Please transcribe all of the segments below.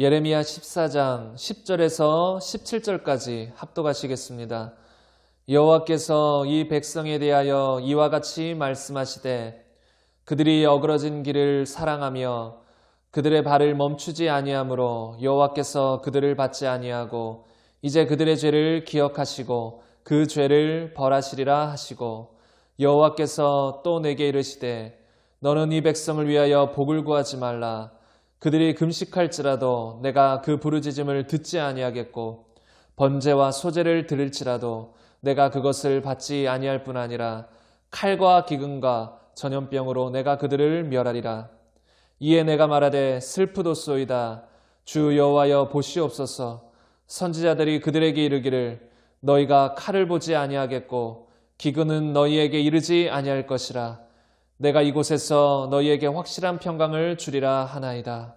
예레미야 14장 10절에서 17절까지 합독하시겠습니다. 여호와께서 이 백성에 대하여 이와 같이 말씀하시되 그들이 어그러진 길을 사랑하며 그들의 발을 멈추지 아니하므로 여호와께서 그들을 받지 아니하고 이제 그들의 죄를 기억하시고 그 죄를 벌하시리라 하시고 여호와께서 또 내게 이르시되 너는 이 백성을 위하여 복을 구하지 말라. 그들이 금식할지라도 내가 그 부르짖음을 듣지 아니하겠고 번제와 소제를 드릴지라도 내가 그것을 받지 아니할 뿐 아니라 칼과 기근과 전염병으로 내가 그들을 멸하리라. 이에 내가 말하되 슬프도소이다. 주 여호와여 보시옵소서. 선지자들이 그들에게 이르기를 너희가 칼을 보지 아니하겠고 기근은 너희에게 이르지 아니할 것이라. 내가 이곳에서 너희에게 확실한 평강을 주리라 하나이다.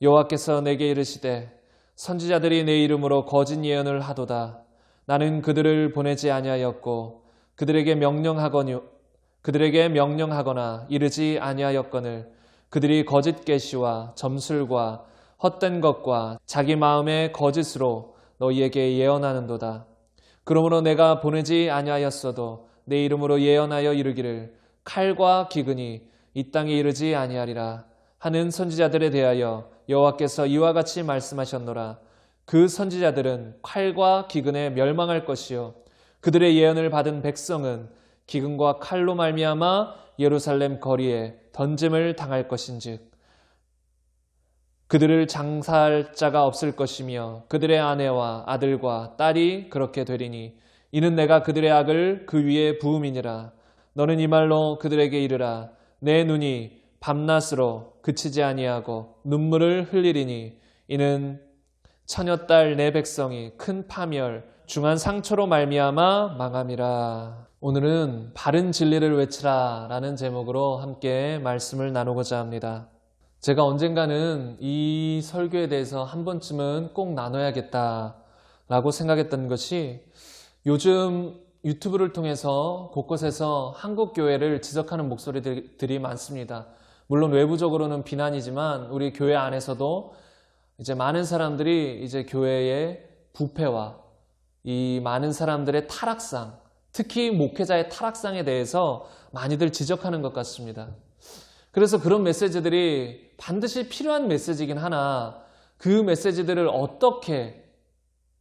여호와께서 내게 이르시되 선지자들이 내 이름으로 거짓 예언을 하도다. 나는 그들을 보내지 아니하였고 그들에게 명령하거나 이르지 아니하였거늘 그들이 거짓 계시와 점술과 헛된 것과 자기 마음의 거짓으로 너희에게 예언하는도다. 그러므로 내가 보내지 아니하였어도 내 이름으로 예언하여 이르기를 칼과 기근이 이 땅에 이르지 아니하리라 하는 선지자들에 대하여 여호와께서 이와 같이 말씀하셨노라. 그 선지자들은 칼과 기근에 멸망할 것이요 그들의 예언을 받은 백성은 기근과 칼로 말미암아 예루살렘 거리에 던짐을 당할 것인즉 그들을 장사할 자가 없을 것이며 그들의 아내와 아들과 딸이 그렇게 되리니 이는 내가 그들의 악을 그 위에 부음이니라. 너는 이 말로 그들에게 이르라. 내 눈이 밤낮으로 그치지 아니하고 눈물을 흘리리니 이는 처녀딸 내 백성이 큰 파멸 중한 상처로 말미암아 망함이라. 오늘은 바른 진리를 외치라 라는 제목으로 함께 말씀을 나누고자 합니다. 제가 언젠가는 이 설교에 대해서 한 번쯤은 꼭 나눠야겠다 라고 생각했던 것이 요즘 유튜브를 통해서 곳곳에서 한국 교회를 지적하는 목소리들이 많습니다. 물론 외부적으로는 비난이지만 우리 교회 안에서도 이제 많은 사람들이 이제 교회의 부패와 이 많은 사람들의 타락상, 특히 목회자의 타락상에 대해서 많이들 지적하는 것 같습니다. 그래서 그런 메시지들이 반드시 필요한 메시지이긴 하나 그 메시지들을 어떻게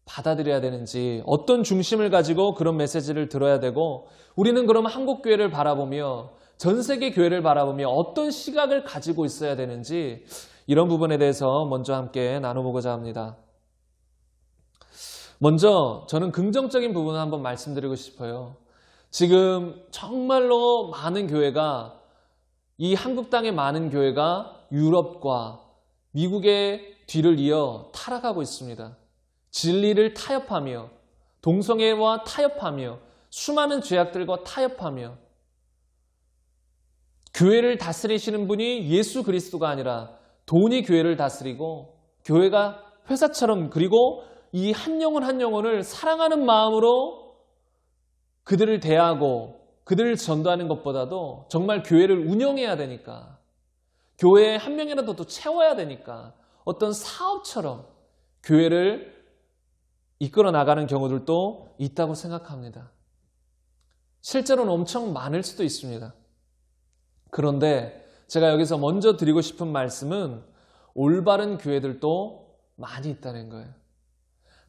받아들여야 되는지 어떤 중심을 가지고 그런 메시지를 들어야 되고 우리는 그럼 한국교회를 바라보며 전 세계 교회를 바라보며 어떤 시각을 가지고 있어야 되는지 이런 부분에 대해서 먼저 함께 나눠보고자 합니다. 먼저 저는 긍정적인 부분을 한번 말씀드리고 싶어요. 지금 정말로 많은 교회가 이 한국 땅의 많은 교회가 유럽과 미국의 뒤를 이어 타락하고 있습니다. 진리를 타협하며 동성애와 타협하며 수많은 죄악들과 타협하며 교회를 다스리시는 분이 예수 그리스도가 아니라 돈이 교회를 다스리고 교회가 회사처럼 그리고 이 한 영혼 한 영혼을 사랑하는 마음으로 그들을 대하고 그들을 전도하는 것보다도 정말 교회를 운영해야 되니까 교회에 한 명이라도 더 채워야 되니까 어떤 사업처럼 교회를 이끌어 나가는 경우들도 있다고 생각합니다. 실제로는 엄청 많을 수도 있습니다. 그런데 제가 여기서 먼저 드리고 싶은 말씀은 올바른 교회들도 많이 있다는 거예요.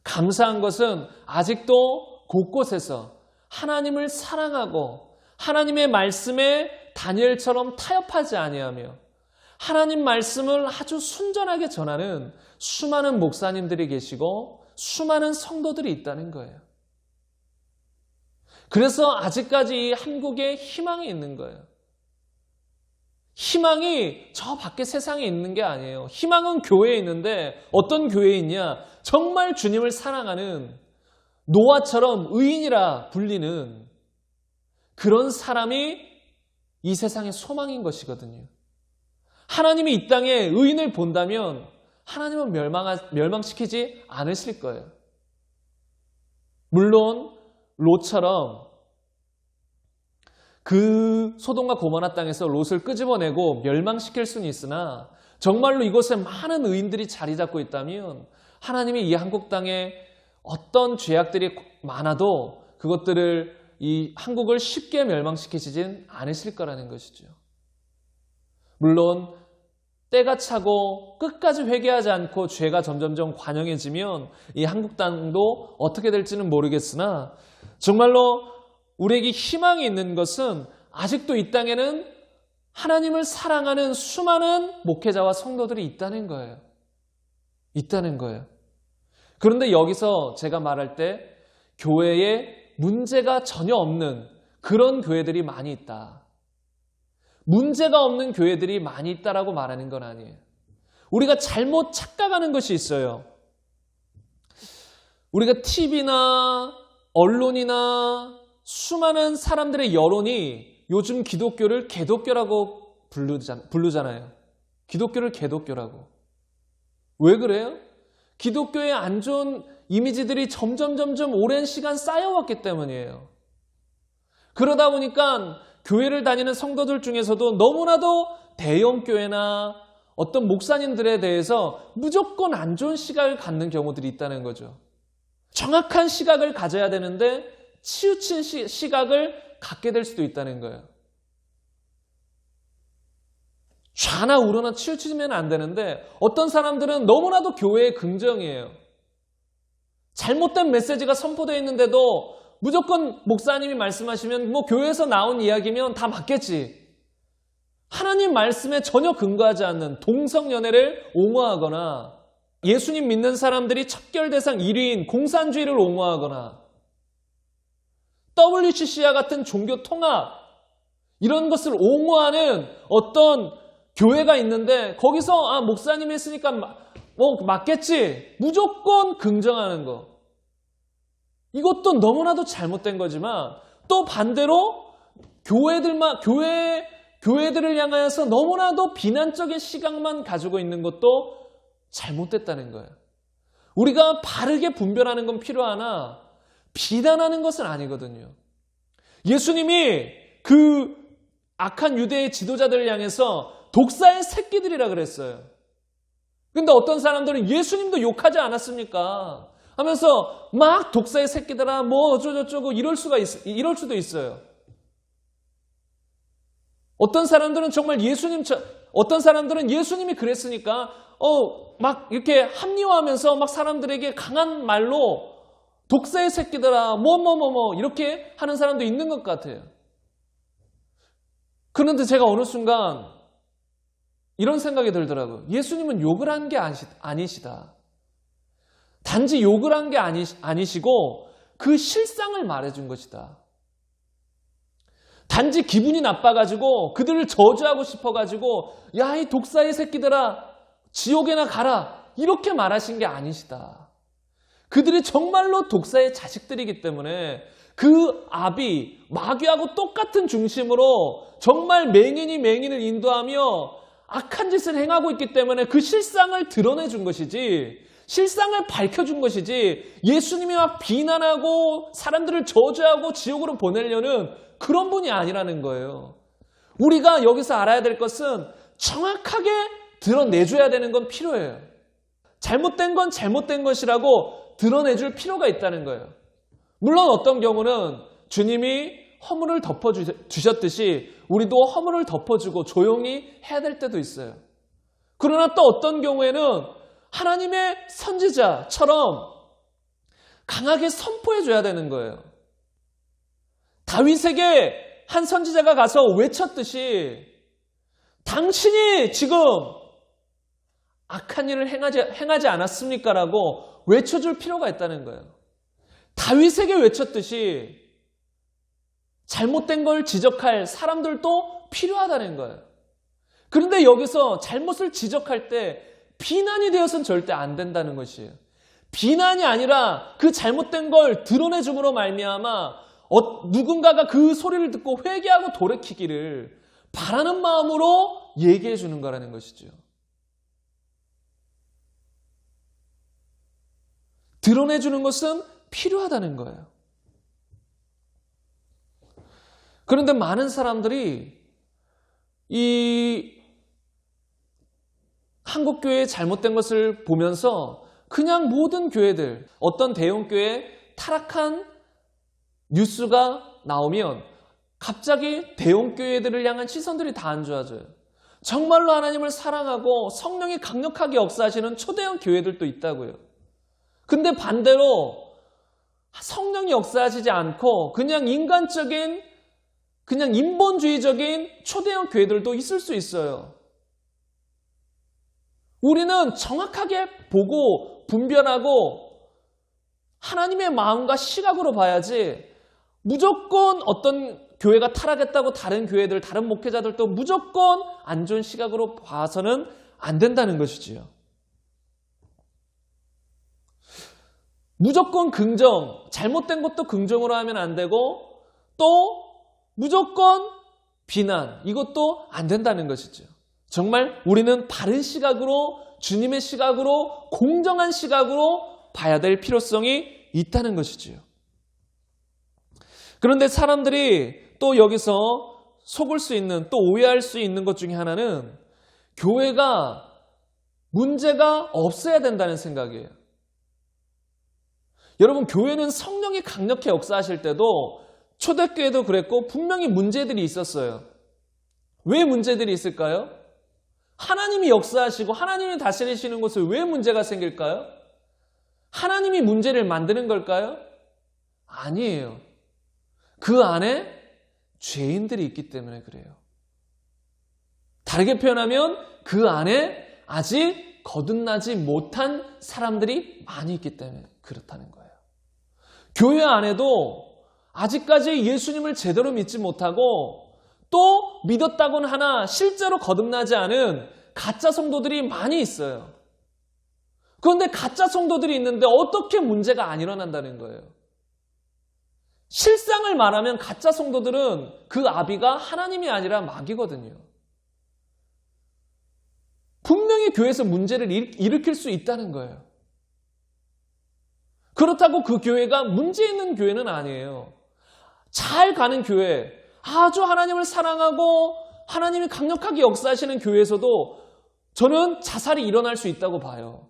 감사한 것은 아직도 곳곳에서 하나님을 사랑하고 하나님의 말씀에 다니엘처럼 타협하지 아니하며 하나님 말씀을 아주 순전하게 전하는 수많은 목사님들이 계시고 수많은 성도들이 있다는 거예요. 그래서 아직까지 이 한국에 희망이 있는 거예요. 희망이 저 밖에 세상에 있는 게 아니에요. 희망은 교회에 있는데 어떤 교회에 있냐? 정말 주님을 사랑하는 노아처럼 의인이라 불리는 그런 사람이 이 세상의 소망인 것이거든요. 하나님이 이 땅에 의인을 본다면 하나님은 멸망시키지 않으실 거예요. 물론 롯처럼 그 소돔과 고모라 땅에서 롯을 끄집어내고 멸망시킬 수는 있으나 정말로 이곳에 많은 의인들이 자리 잡고 있다면 하나님이 이 한국 땅에 어떤 죄악들이 많아도 그것들을 이 한국을 쉽게 멸망시키지진 않으실 거라는 것이죠. 물론 때가 차고 끝까지 회개하지 않고 죄가 점점점 관영해지면 이 한국 땅도 어떻게 될지는 모르겠으나 정말로 우리에게 희망이 있는 것은 아직도 이 땅에는 하나님을 사랑하는 수많은 목회자와 성도들이 있다는 거예요. 있다는 거예요. 그런데 여기서 제가 말할 때 교회에 문제가 전혀 없는 그런 교회들이 많이 있다. 문제가 없는 교회들이 많이 있다라고 말하는 건 아니에요. 우리가 잘못 착각하는 것이 있어요. 우리가 TV나 언론이나 수많은 사람들의 여론이 요즘 기독교를 개독교라고 부르잖아요. 기독교를 개독교라고. 왜 그래요? 기독교의 안 좋은 이미지들이 점점 오랜 시간 쌓여왔기 때문이에요. 그러다 보니까 교회를 다니는 성도들 중에서도 너무나도 대형교회나 어떤 목사님들에 대해서 무조건 안 좋은 시각을 갖는 경우들이 있다는 거죠. 정확한 시각을 가져야 되는데 치우친 시각을 갖게 될 수도 있다는 거예요. 좌나 우로나 치우치면 안 되는데 어떤 사람들은 너무나도 교회의 긍정이에요. 잘못된 메시지가 선포되어 있는데도 무조건 목사님이 말씀하시면 뭐 교회에서 나온 이야기면 다 맞겠지. 하나님 말씀에 전혀 근거하지 않는 동성연애를 옹호하거나 예수님 믿는 사람들이 척결대상 1위인 공산주의를 옹호하거나 WCC와 같은 종교 통합 이런 것을 옹호하는 어떤 교회가 있는데 거기서 목사님이 했으니까 뭐 맞겠지. 무조건 긍정하는 거. 이것도 너무나도 잘못된 거지만 또 반대로 교회들을 향하여서 너무나도 비난적인 시각만 가지고 있는 것도 잘못됐다는 거예요. 우리가 바르게 분별하는 건 필요하나 비난하는 것은 아니거든요. 예수님이 그 악한 유대의 지도자들을 향해서 독사의 새끼들이라 그랬어요. 근데 어떤 사람들은 예수님도 욕하지 않았습니까? 하면서 막 독사의 새끼들아 뭐 어쩌고저쩌고 이럴 수도 있어요. 어떤 사람들은 예수님이 그랬으니까 막 이렇게 합리화하면서 막 사람들에게 강한 말로 독사의 새끼들아 뭐 이렇게 하는 사람도 있는 것 같아요. 그런데 제가 어느 순간 이런 생각이 들더라고요. 예수님은 욕을 한 게 아니시다. 단지 욕을 한 게 아니시고 그 실상을 말해준 것이다. 단지 기분이 나빠가지고 그들을 저주하고 싶어가지고 야, 이 독사의 새끼들아 지옥에나 가라 이렇게 말하신 게 아니시다. 그들이 정말로 독사의 자식들이기 때문에 그 압이 마귀하고 똑같은 중심으로 정말 맹인을 인도하며 악한 짓을 행하고 있기 때문에 그 실상을 드러내준 것이지 실상을 밝혀준 것이지 예수님이 막 비난하고 사람들을 저주하고 지옥으로 보내려는 그런 분이 아니라는 거예요. 우리가 여기서 알아야 될 것은 정확하게 드러내줘야 되는 건 필요해요. 잘못된 건 잘못된 것이라고 드러내줄 필요가 있다는 거예요. 물론 어떤 경우는 주님이 허물을 덮어주셨듯이 우리도 허물을 덮어주고 조용히 해야 될 때도 있어요. 그러나 또 어떤 경우에는 하나님의 선지자처럼 강하게 선포해줘야 되는 거예요. 다윗에게 한 선지자가 가서 외쳤듯이 당신이 지금 악한 일을 행하지 않았습니까? 라고 외쳐줄 필요가 있다는 거예요. 다윗에게 외쳤듯이 잘못된 걸 지적할 사람들도 필요하다는 거예요. 그런데 여기서 잘못을 지적할 때 비난이 되어서는 절대 안 된다는 것이에요. 비난이 아니라 그 잘못된 걸 드러내줌으로 말미암아 누군가가 그 소리를 듣고 회개하고 돌이키기를 바라는 마음으로 얘기해 주는 거라는 것이죠. 드러내주는 것은 필요하다는 거예요. 그런데 많은 사람들이 이 한국교회의 잘못된 것을 보면서 그냥 모든 교회들, 어떤 대형교회 타락한 뉴스가 나오면 갑자기 대형교회들을 향한 시선들이 다 안 좋아져요. 정말로 하나님을 사랑하고 성령이 강력하게 역사하시는 초대형 교회들도 있다고요. 근데 반대로 성령이 역사하시지 않고 그냥 인간적인, 그냥 인본주의적인 초대형 교회들도 있을 수 있어요. 우리는 정확하게 보고 분별하고 하나님의 마음과 시각으로 봐야지 무조건 어떤 교회가 타락했다고 다른 교회들, 다른 목회자들도 무조건 안 좋은 시각으로 봐서는 안 된다는 것이지요. 무조건 긍정, 잘못된 것도 긍정으로 하면 안 되고 또 무조건 비난, 이것도 안 된다는 것이죠. 정말 우리는 바른 시각으로, 주님의 시각으로, 공정한 시각으로 봐야 될 필요성이 있다는 것이지요. 그런데 사람들이 또 여기서 속을 수 있는, 또 오해할 수 있는 것 중에 하나는 교회가 문제가 없어야 된다는 생각이에요. 여러분, 교회는 성령이 강력히 역사하실 때도 초대교회도 그랬고 분명히 문제들이 있었어요. 왜 문제들이 있을까요? 하나님이 역사하시고 하나님이 다스리시는 곳에 왜 문제가 생길까요? 하나님이 문제를 만드는 걸까요? 아니에요. 그 안에 죄인들이 있기 때문에 그래요. 다르게 표현하면 그 안에 아직 거듭나지 못한 사람들이 많이 있기 때문에 그렇다는 거예요. 교회 안에도 아직까지 예수님을 제대로 믿지 못하고 또 믿었다고는 하나 실제로 거듭나지 않은 가짜 성도들이 많이 있어요. 그런데 가짜 성도들이 있는데 어떻게 문제가 안 일어난다는 거예요. 실상을 말하면 가짜 성도들은 그 아비가 하나님이 아니라 마귀거든요. 분명히 교회에서 문제를 일으킬 수 있다는 거예요. 그렇다고 그 교회가 문제 있는 교회는 아니에요. 잘 가는 교회, 아주 하나님을 사랑하고 하나님이 강력하게 역사하시는 교회에서도 저는 자살이 일어날 수 있다고 봐요.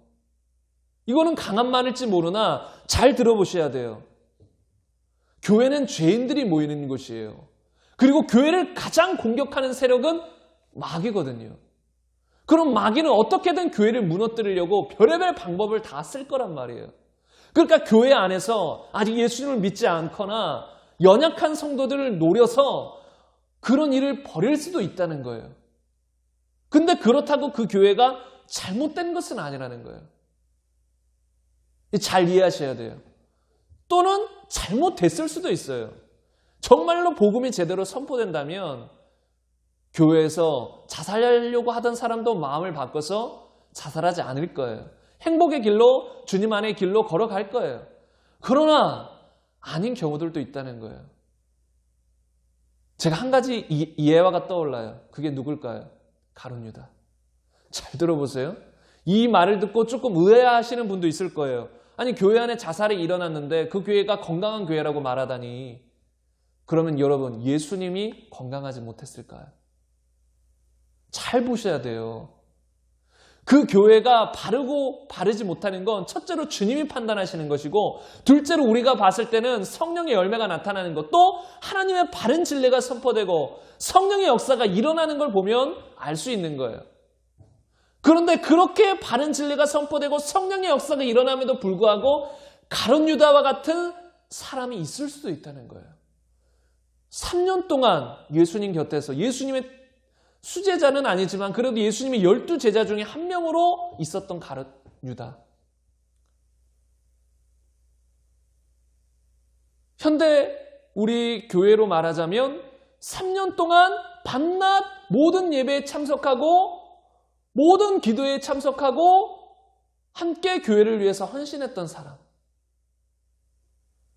이거는 강한 말일지 모르나 잘 들어보셔야 돼요. 교회는 죄인들이 모이는 곳이에요. 그리고 교회를 가장 공격하는 세력은 마귀거든요. 그럼 마귀는 어떻게든 교회를 무너뜨리려고 별의별 방법을 다 쓸 거란 말이에요. 그러니까 교회 안에서 아직 예수님을 믿지 않거나 연약한 성도들을 노려서 그런 일을 벌일 수도 있다는 거예요. 근데 그렇다고 그 교회가 잘못된 것은 아니라는 거예요. 잘 이해하셔야 돼요. 또는 잘못됐을 수도 있어요. 정말로 복음이 제대로 선포된다면 교회에서 자살하려고 하던 사람도 마음을 바꿔서 자살하지 않을 거예요. 행복의 길로, 주님 안의 길로 걸어갈 거예요. 그러나 아닌 경우들도 있다는 거예요. 제가 한 가지 이해화가 떠올라요. 그게 누굴까요? 가룟 유다. 잘 들어보세요. 이 말을 듣고 조금 의아하시는 분도 있을 거예요. 아니, 교회 안에 자살이 일어났는데 그 교회가 건강한 교회라고 말하다니. 그러면 여러분, 예수님이 건강하지 못했을까요? 잘 보셔야 돼요. 그 교회가 바르고 바르지 못하는 건 첫째로 주님이 판단하시는 것이고, 둘째로 우리가 봤을 때는 성령의 열매가 나타나는 것, 또 하나님의 바른 진리가 선포되고 성령의 역사가 일어나는 걸 보면 알 수 있는 거예요. 그런데 그렇게 바른 진리가 선포되고 성령의 역사가 일어남에도 불구하고 가룟 유다와 같은 사람이 있을 수도 있다는 거예요. 3년 동안 예수님 곁에서, 예수님의 수제자는 아니지만 그래도 예수님의 12제자 중에 한 명으로 있었던 가룟 유다. 현대 우리 교회로 말하자면 3년 동안 밤낮 모든 예배에 참석하고 모든 기도에 참석하고 함께 교회를 위해서 헌신했던 사람.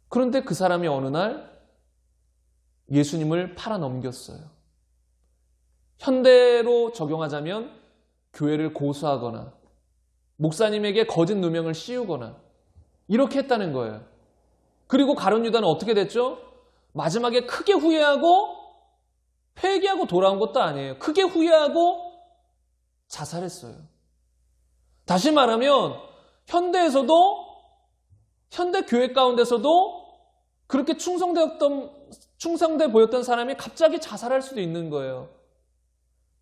그런데 그 사람이 어느 날 예수님을 팔아넘겼어요. 현대로 적용하자면 교회를 고소하거나 목사님에게 거짓 누명을 씌우거나 이렇게 했다는 거예요. 그리고 가룟 유다는 어떻게 됐죠? 마지막에 크게 후회하고 회개하고 돌아온 것도 아니에요. 크게 후회하고 자살했어요. 다시 말하면 현대 교회 가운데서도 그렇게 충성돼 보였던 사람이 갑자기 자살할 수도 있는 거예요.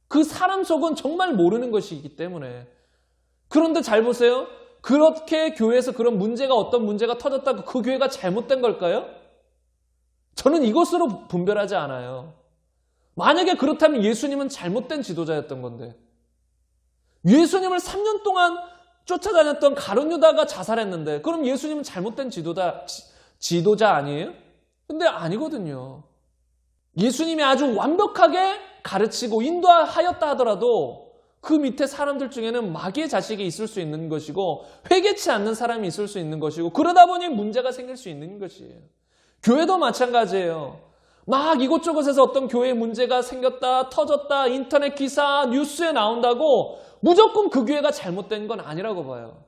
그 사람 속은 정말 모르는 것이기 때문에. 그런데 잘 보세요. 그렇게 교회에서 그런 어떤 문제가 터졌다고 그 교회가 잘못된 걸까요? 저는 이것으로 분별하지 않아요. 만약에 그렇다면 예수님은 잘못된 지도자였던 건데, 예수님을 3년 동안 쫓아다녔던 가룟 유다가 자살했는데, 그럼 예수님은 잘못된 지도자 아니에요? 근데 아니거든요. 예수님이 아주 완벽하게 가르치고 인도하였다 하더라도 그 밑에 사람들 중에는 마귀의 자식이 있을 수 있는 것이고 회개치 않는 사람이 있을 수 있는 것이고, 그러다 보니 문제가 생길 수 있는 것이에요. 교회도 마찬가지예요. 막 이곳저곳에서 어떤 교회에 문제가 생겼다, 터졌다, 인터넷 기사, 뉴스에 나온다고 무조건 그 교회가 잘못된 건 아니라고 봐요.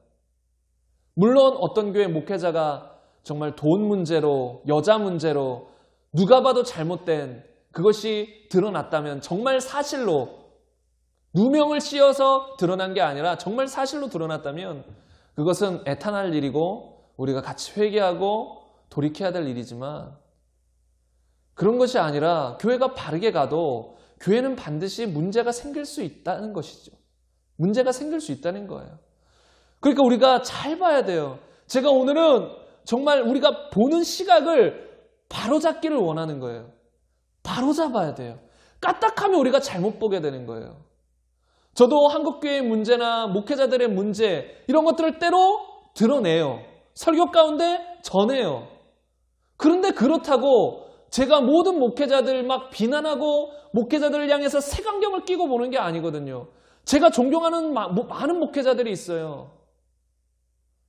물론 어떤 교회 목회자가 정말 돈 문제로, 여자 문제로 누가 봐도 잘못된 그것이 드러났다면, 정말 사실로 누명을 씌워서 드러난 게 아니라 정말 사실로 드러났다면 그것은 애탄할 일이고 우리가 같이 회개하고 돌이켜야 될 일이지만, 그런 것이 아니라 교회가 바르게 가도 교회는 반드시 문제가 생길 수 있다는 것이죠. 문제가 생길 수 있다는 거예요. 그러니까 우리가 잘 봐야 돼요. 제가 오늘은 정말 우리가 보는 시각을 바로잡기를 원하는 거예요. 바로잡아야 돼요. 까딱하면 우리가 잘못 보게 되는 거예요. 저도 한국교회의 문제나 목회자들의 문제, 이런 것들을 때로 드러내요. 설교 가운데 전해요. 그런데 그렇다고 제가 모든 목회자들 막 비난하고 목회자들을 향해서 색안경을 끼고 보는 게 아니거든요. 제가 존경하는 많은 목회자들이 있어요.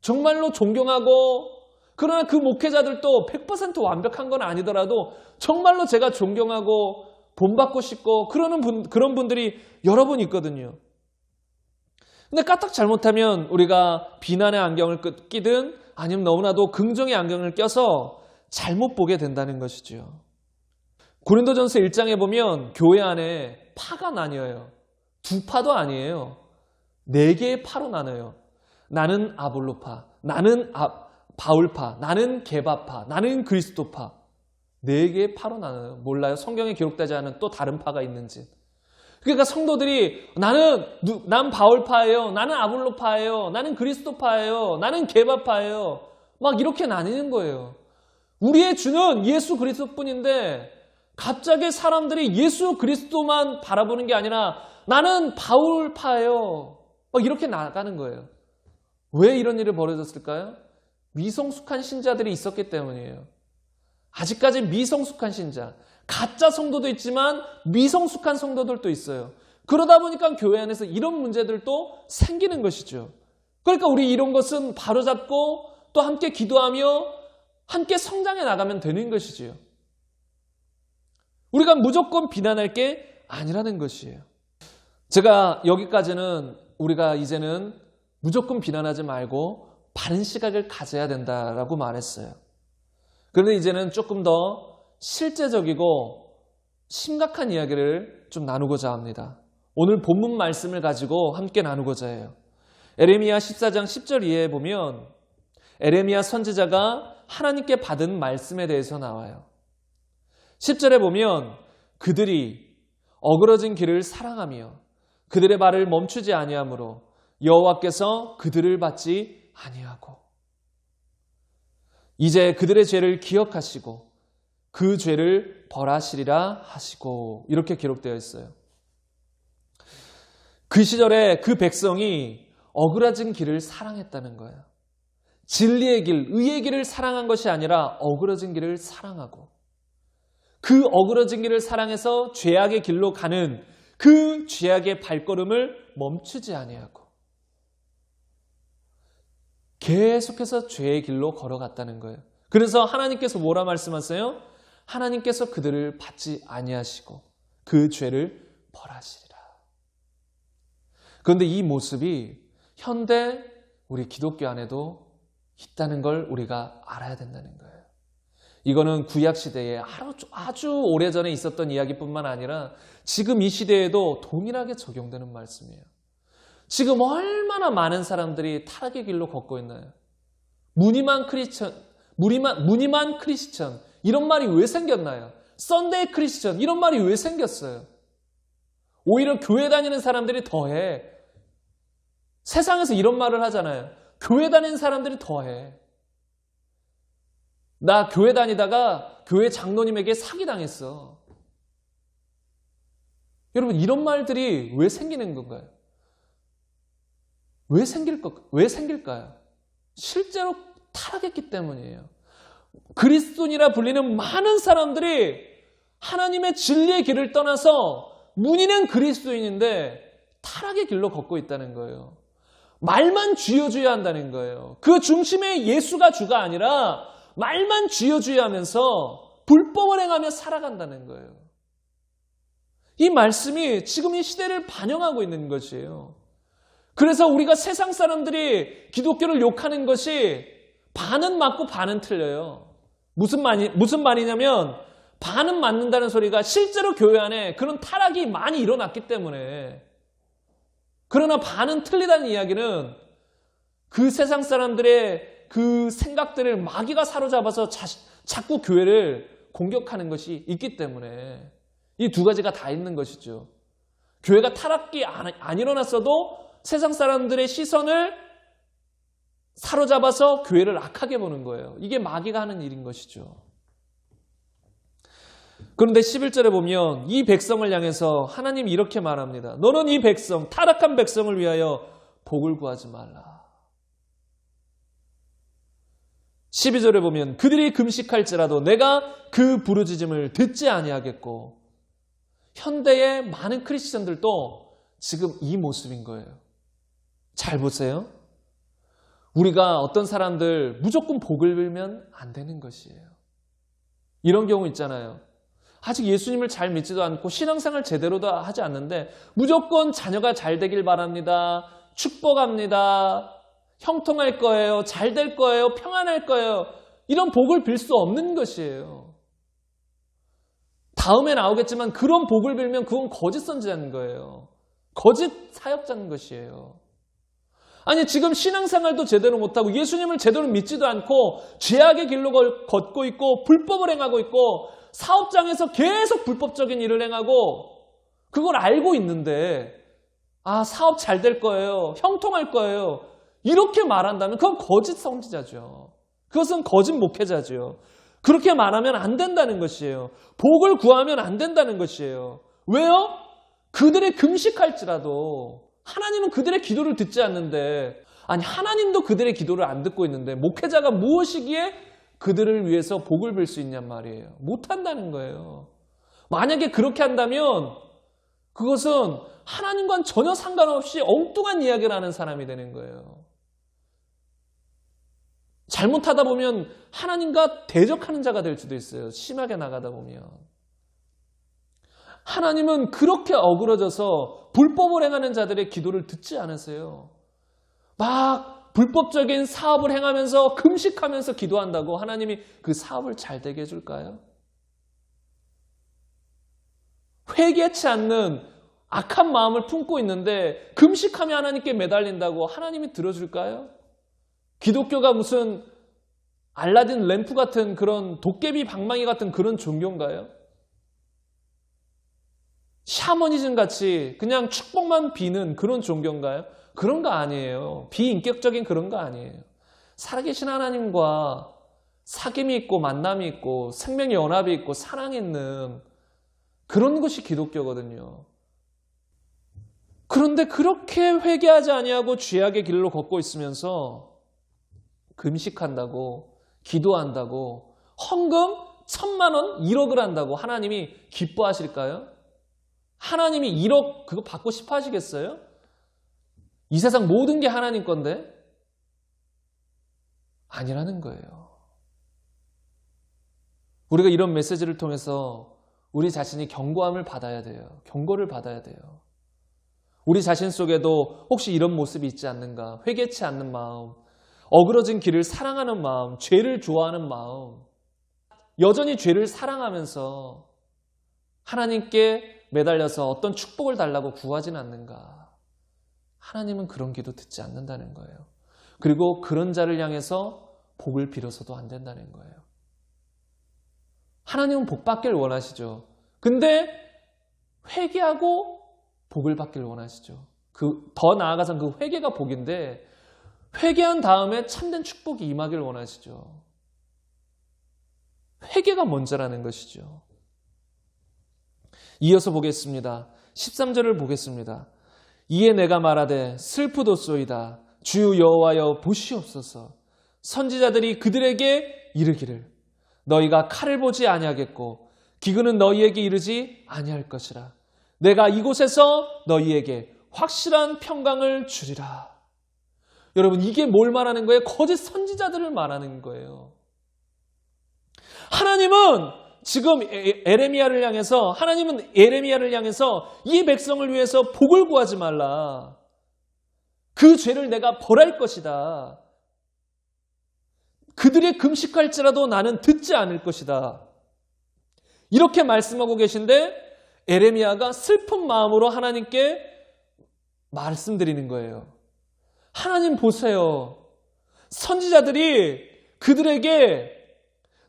정말로 존경하고, 그러나 그 목회자들도 100% 완벽한 건 아니더라도 정말로 제가 존경하고 본받고 싶고 그런 분들이 여러 분 있거든요. 근데 까딱 잘못하면 우리가 비난의 안경을 끼든 아니면 너무나도 긍정의 안경을 껴서 잘못 보게 된다는 것이죠. 고린도전서 1장에 보면 교회 안에 파가 나뉘어요. 두 파도 아니에요. 4개의 파로 나눠요. 나는 아볼로파, 나는 바울파, 나는 게바파, 나는 그리스도파. 4개의 파로 나눠요. 몰라요? 성경에 기록되지 않은 또 다른 파가 있는지. 그러니까 성도들이 난 바울파예요, 나는 아볼로파예요, 나는 그리스도파예요, 나는 게바파예요, 막 이렇게 나뉘는 거예요. 우리의 주는 예수 그리스도뿐인데 갑자기 사람들이 예수 그리스도만 바라보는 게 아니라 나는 바울파예요, 막 이렇게 나가는 거예요. 왜 이런 일이 벌어졌을까요? 미성숙한 신자들이 있었기 때문이에요. 아직까지 미성숙한 신자, 가짜 성도도 있지만 미성숙한 성도들도 있어요. 그러다 보니까 교회 안에서 이런 문제들도 생기는 것이죠. 그러니까 우리 이런 것은 바로잡고 또 함께 기도하며 함께 성장해 나가면 되는 것이지요. 우리가 무조건 비난할 게 아니라는 것이에요. 제가 여기까지는 우리가 이제는 무조건 비난하지 말고 바른 시각을 가져야 된다라고 말했어요. 그런데 이제는 조금 더 실제적이고 심각한 이야기를 좀 나누고자 합니다. 오늘 본문 말씀을 가지고 함께 나누고자 해요. 에레미야 14장 10절 이하에 보면 에레미야 선지자가 하나님께 받은 말씀에 대해서 나와요. 10절에 보면 그들이 어그러진 길을 사랑하며 그들의 발을 멈추지 아니하므로 여호와께서 그들을 받지 아니하고 이제 그들의 죄를 기억하시고 그 죄를 벌하시리라 하시고, 이렇게 기록되어 있어요. 그 시절에 그 백성이 어그러진 길을 사랑했다는 거예요. 진리의 길, 의의 길을 사랑한 것이 아니라 어그러진 길을 사랑하고, 그 어그러진 길을 사랑해서 죄악의 길로 가는 그 죄악의 발걸음을 멈추지 아니하고 계속해서 죄의 길로 걸어갔다는 거예요. 그래서 하나님께서 뭐라 말씀하세요? 하나님께서 그들을 받지 아니하시고 그 죄를 벌하시리라. 그런데 이 모습이 현대 우리 기독교 안에도 있다는 걸 우리가 알아야 된다는 거예요. 이거는 구약 시대에 아주 오래전에 있었던 이야기뿐만 아니라 지금 이 시대에도 동일하게 적용되는 말씀이에요. 지금 얼마나 많은 사람들이 타락의 길로 걷고 있나요? 무늬만 크리스천 이런 말이 왜 생겼나요? 썬데이 크리스천 이런 말이 왜 생겼어요? 오히려 교회 다니는 사람들이 더해. 세상에서 이런 말을 하잖아요. 교회 다니는 사람들이 더해. 나 교회 다니다가 교회 장로님에게 사기당했어. 여러분 이런 말들이 왜 생기는 건가요? 왜 생길까요? 실제로 타락했기 때문이에요. 그리스도인이라 불리는 많은 사람들이 하나님의 진리의 길을 떠나서 문의는 그리스도인인데 타락의 길로 걷고 있다는 거예요. 말만 쥐어줘야 한다는 거예요. 그 중심에 예수가 주가 아니라 말만 쥐어줘야 하면서 불법을 행하며 살아간다는 거예요. 이 말씀이 지금 이 시대를 반영하고 있는 것이에요. 그래서 우리가 세상 사람들이 기독교를 욕하는 것이 반은 맞고 반은 틀려요. 무슨 말이냐면 반은 맞는다는 소리가 실제로 교회 안에 그런 타락이 많이 일어났기 때문에, 그러나 반은 틀리다는 이야기는 그 세상 사람들의 그 생각들을 마귀가 사로잡아서 자꾸 교회를 공격하는 것이 있기 때문에 이 두 가지가 다 있는 것이죠. 교회가 타락이 안 일어났어도 세상 사람들의 시선을 사로잡아서 교회를 악하게 보는 거예요. 이게 마귀가 하는 일인 것이죠. 그런데 11절에 보면 이 백성을 향해서 하나님이 이렇게 말합니다. 너는 이 백성, 타락한 백성을 위하여 복을 구하지 말라. 12절에 보면 그들이 금식할지라도 내가 그 부르짖음을 듣지 아니하겠고, 현대의 많은 크리스천들도 지금 이 모습인 거예요. 잘 보세요. 우리가 어떤 사람들 무조건 복을 빌면 안 되는 것이에요. 이런 경우 있잖아요. 아직 예수님을 잘 믿지도 않고 신앙생활 제대로도 하지 않는데 무조건 자녀가 잘 되길 바랍니다. 축복합니다. 형통할 거예요. 잘 될 거예요. 평안할 거예요. 이런 복을 빌 수 없는 것이에요. 다음에 나오겠지만 그런 복을 빌면 그건 거짓 선지자인 거예요. 거짓 사역자인 것이에요. 아니 지금 신앙생활도 제대로 못하고 예수님을 제대로 믿지도 않고 죄악의 길로 걷고 있고 불법을 행하고 있고 사업장에서 계속 불법적인 일을 행하고 그걸 알고 있는데 사업 잘 될 거예요. 형통할 거예요. 이렇게 말한다면 그건 거짓 선지자죠. 그것은 거짓 목회자죠. 그렇게 말하면 안 된다는 것이에요. 복을 구하면 안 된다는 것이에요. 왜요? 그들이 금식할지라도 하나님은 그들의 기도를 듣지 않는데, 아니 하나님도 그들의 기도를 안 듣고 있는데 목회자가 무엇이기에 그들을 위해서 복을 빌 수 있냔 말이에요. 못한다는 거예요. 만약에 그렇게 한다면 그것은 하나님과는 전혀 상관없이 엉뚱한 이야기를 하는 사람이 되는 거예요. 잘못하다 보면 하나님과 대적하는 자가 될 수도 있어요. 심하게 나가다 보면. 하나님은 그렇게 어그러져서 불법을 행하는 자들의 기도를 듣지 않으세요. 막 불법적인 사업을 행하면서 금식하면서 기도한다고 하나님이 그 사업을 잘 되게 해줄까요? 회개치 않는 악한 마음을 품고 있는데 금식하며 하나님께 매달린다고 하나님이 들어줄까요? 기독교가 무슨 알라딘 램프 같은 그런 도깨비 방망이 같은 그런 종교인가요? 샤머니즘 같이 그냥 축복만 비는 그런 종교인가요? 그런 거 아니에요. 비인격적인 그런 거 아니에요. 살아계신 하나님과 사귐이 있고 만남이 있고 생명의 연합이 있고 사랑이 있는 그런 것이 기독교거든요. 그런데 그렇게 회개하지 아니하고 죄악의 길로 걷고 있으면서 금식한다고 기도한다고 헌금 1,000만 원 1억을 한다고 하나님이 기뻐하실까요? 하나님이 1억 그거 받고 싶어 하시겠어요? 이 세상 모든 게 하나님 건데? 아니라는 거예요. 우리가 이런 메시지를 통해서 우리 자신이 경고함을 받아야 돼요. 경고를 받아야 돼요. 우리 자신 속에도 혹시 이런 모습이 있지 않는가? 회개치 않는 마음, 어그러진 길을 사랑하는 마음, 죄를 좋아하는 마음, 여전히 죄를 사랑하면서 하나님께 매달려서 어떤 축복을 달라고 구하진 않는가? 하나님은 그런 기도 듣지 않는다는 거예요. 그리고 그런 자를 향해서 복을 빌어서도 안 된다는 거예요. 하나님은 복 받기를 원하시죠. 근데 회개하고 복을 받기를 원하시죠. 더 나아가서 그 회개가 복인데 회개한 다음에 참된 축복이 임하기를 원하시죠. 회개가 먼저라는 것이죠. 이어서 보겠습니다. 13절을 보겠습니다. 이에 내가 말하되 슬프도소이다. 주 여호와여 보시옵소서. 선지자들이 그들에게 이르기를 너희가 칼을 보지 아니하겠고 기근은 너희에게 이르지 아니할 것이라. 내가 이곳에서 너희에게 확실한 평강을 주리라. 여러분, 이게 뭘 말하는 거예요? 거짓 선지자들을 말하는 거예요. 하나님은 지금 에레미야를 향해서 이 백성을 위해서 복을 구하지 말라. 그 죄를 내가 벌할 것이다. 그들의 금식할지라도 나는 듣지 않을 것이다. 이렇게 말씀하고 계신데 에레미야가 슬픈 마음으로 하나님께 말씀드리는 거예요. 하나님 보세요. 선지자들이 그들에게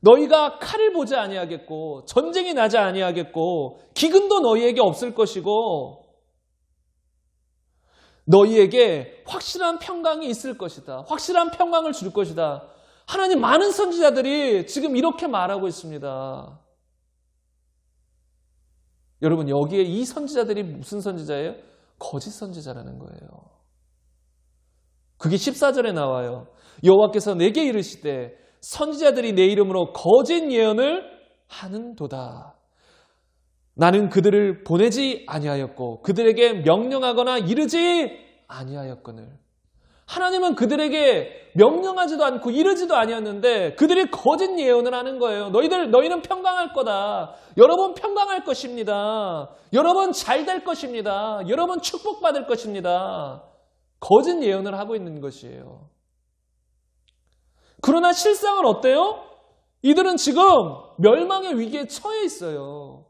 너희가 칼을 보지 아니하겠고 전쟁이 나지 아니하겠고 기근도 너희에게 없을 것이고 너희에게 확실한 평강이 있을 것이다. 확실한 평강을 줄 것이다. 하나님, 많은 선지자들이 지금 이렇게 말하고 있습니다. 여러분, 여기에 이 선지자들이 무슨 선지자예요? 거짓 선지자라는 거예요. 그게 14절에 나와요. 여호와께서 내게 이르시되 선지자들이 내 이름으로 거짓 예언을 하는도다. 나는 그들을 보내지 아니하였고 그들에게 명령하거나 이르지 아니하였거늘. 하나님은 그들에게 명령하지도 않고 이르지도 아니었는데 그들이 거짓 예언을 하는 거예요. 너희는 평강할 거다. 여러분 평강할 것입니다. 여러분 잘 될 것입니다. 여러분 축복받을 것입니다. 거짓 예언을 하고 있는 것이에요. 그러나 실상은 어때요? 이들은 지금 멸망의 위기에 처해 있어요.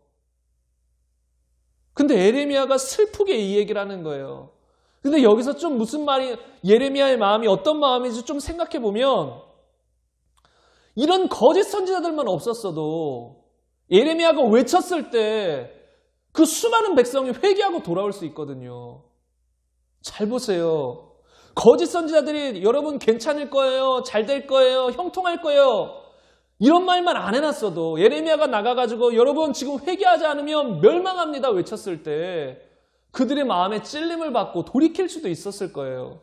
근데 에레미야가 슬프게 이 얘기를 하는 거예요. 근데 여기서 좀 무슨 말이, 예레미야의 마음이 어떤 마음인지 좀 생각해 보면 이런 거짓 선지자들만 없었어도 예레미야가 외쳤을 때 그 수많은 백성이 회개하고 돌아올 수 있거든요. 잘 보세요. 거짓 선지자들이 여러분 괜찮을 거예요. 잘 될 거예요. 형통할 거예요. 이런 말만 안 해놨어도 예레미야가 나가가지고 여러분 지금 회개하지 않으면 멸망합니다 외쳤을 때 그들의 마음에 찔림을 받고 돌이킬 수도 있었을 거예요.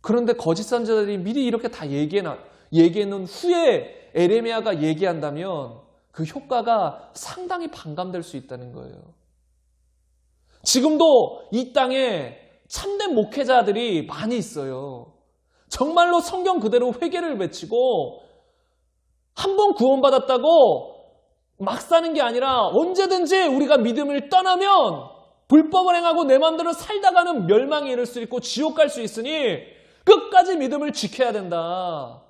그런데 거짓 선지자들이 미리 이렇게 다 얘기해놓은 후에 에레미야가 얘기한다면 그 효과가 상당히 반감될 수 있다는 거예요. 지금도 이 땅에 참된 목회자들이 많이 있어요. 정말로 성경 그대로 회개를 외치고 한 번 구원받았다고 막 사는 게 아니라 언제든지 우리가 믿음을 떠나면 불법을 행하고 내 마음대로 살다가는 멸망에 이를 수 있고 지옥 갈 수 있으니 끝까지 믿음을 지켜야 된다.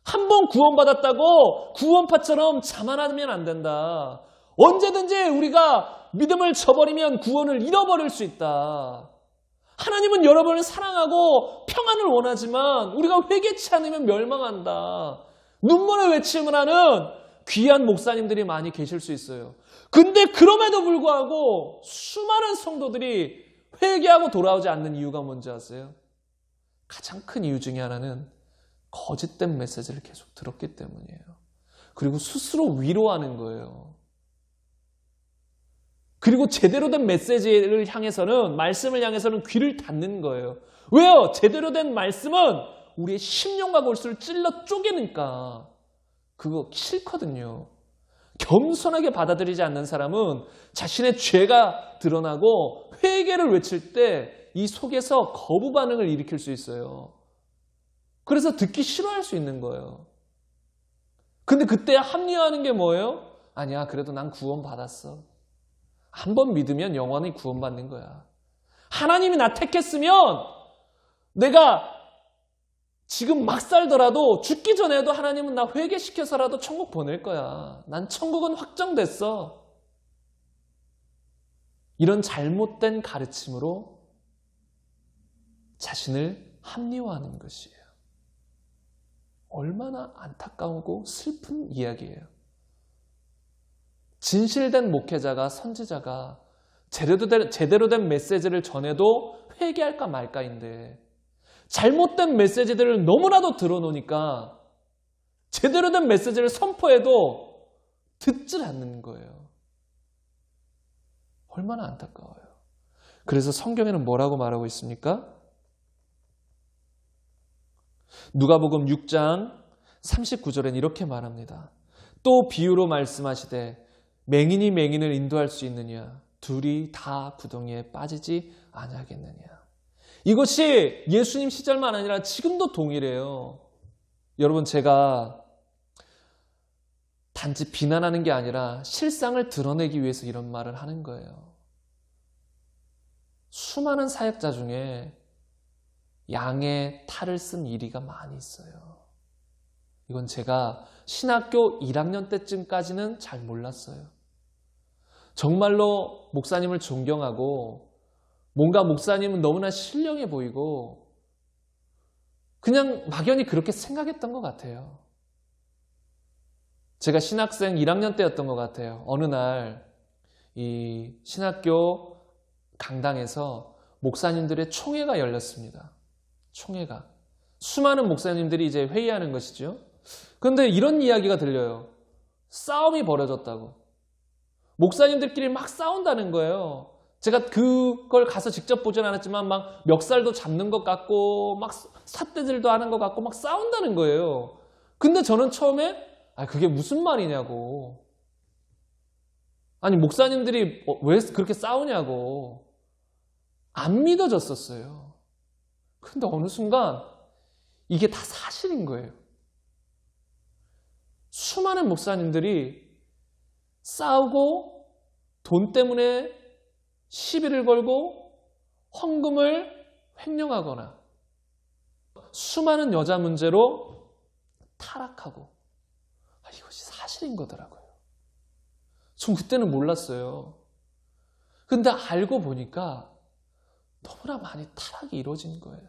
한 번 구원받았다고 구원파처럼 자만하면 안 된다. 언제든지 우리가 믿음을 저버리면 구원을 잃어버릴 수 있다. 하나님은 여러분을 사랑하고 평안을 원하지만 우리가 회개치 않으면 멸망한다. 눈물의 외침을 하는 귀한 목사님들이 많이 계실 수 있어요. 근데 그럼에도 불구하고 수많은 성도들이 회개하고 돌아오지 않는 이유가 뭔지 아세요? 가장 큰 이유 중에 하나는 거짓된 메시지를 계속 들었기 때문이에요. 그리고 스스로 위로하는 거예요. 그리고 제대로 된 메시지를 향해서는, 말씀을 향해서는 귀를 닫는 거예요. 왜요? 제대로 된 말씀은 우리의 심령과 골수를 찔러 쪼개니까 그거 싫거든요. 겸손하게 받아들이지 않는 사람은 자신의 죄가 드러나고 회개를 외칠 때 이 속에서 거부 반응을 일으킬 수 있어요. 그래서 듣기 싫어할 수 있는 거예요. 근데 그때 합리화하는 게 뭐예요? 아니야, 그래도 난 구원받았어. 한 번 믿으면 영원히 구원받는 거야. 하나님이 나 택했으면 내가 지금 막 살더라도 죽기 전에도 하나님은 나 회개시켜서라도 천국 보낼 거야. 난 천국은 확정됐어. 이런 잘못된 가르침으로 자신을 합리화하는 것이에요. 얼마나 안타까우고 슬픈 이야기예요. 진실된 목회자가, 선지자가 제대로 된 메시지를 전해도 회개할까 말까인데 잘못된 메시지들을 너무나도 들어놓으니까 제대로 된 메시지를 선포해도 듣질 않는 거예요. 얼마나 안타까워요. 그래서 성경에는 뭐라고 말하고 있습니까? 누가복음 6장 39절엔 이렇게 말합니다. 또 비유로 말씀하시되 맹인이 맹인을 인도할 수 있느냐? 둘이 다 구덩이에 빠지지 아니하겠느냐? 이것이 예수님 시절만 아니라 지금도 동일해요. 여러분, 제가 단지 비난하는 게 아니라 실상을 드러내기 위해서 이런 말을 하는 거예요. 수많은 사역자 중에 양의 탈을 쓴 이리가 많이 있어요. 이건 제가 신학교 1학년 때쯤까지는 잘 몰랐어요. 정말로 목사님을 존경하고 뭔가 목사님은 너무나 신령해 보이고 그냥 막연히 그렇게 생각했던 것 같아요. 제가 신학생 1학년 때였던 것 같아요. 어느 날 이 신학교 강당에서 목사님들의 총회가 열렸습니다. 총회가. 수많은 목사님들이 이제 회의하는 것이죠. 그런데 이런 이야기가 들려요. 싸움이 벌어졌다고. 목사님들끼리 막 싸운다는 거예요. 제가 그걸 가서 직접 보진 않았지만 막 멱살도 잡는 것 같고 막 삿대질도 하는 것 같고 막 싸운다는 거예요. 근데 저는 처음에 그게 무슨 말이냐고. 아니 목사님들이 왜 그렇게 싸우냐고. 안 믿어졌었어요. 근데 어느 순간 이게 다 사실인 거예요. 수많은 목사님들이 싸우고 돈 때문에 시비를 걸고 헌금을 횡령하거나 수많은 여자 문제로 타락하고 이것이 사실인 거더라고요. 전 그때는 몰랐어요. 근데 알고 보니까 너무나 많이 타락이 이루어진 거예요.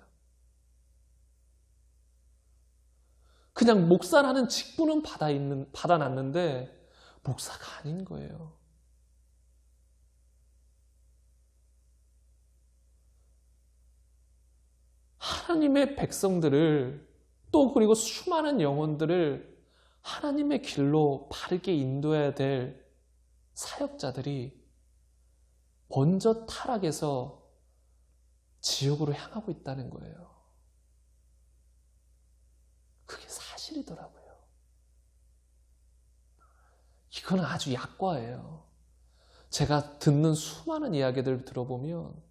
그냥 목사라는 직분은 받아놨는데 목사가 아닌 거예요. 하나님의 백성들을 또 그리고 수많은 영혼들을 하나님의 길로 바르게 인도해야 될 사역자들이 먼저 타락해서 지옥으로 향하고 있다는 거예요. 그게 사실이더라고요. 이건 아주 약과예요. 제가 듣는 수많은 이야기들을 들어보면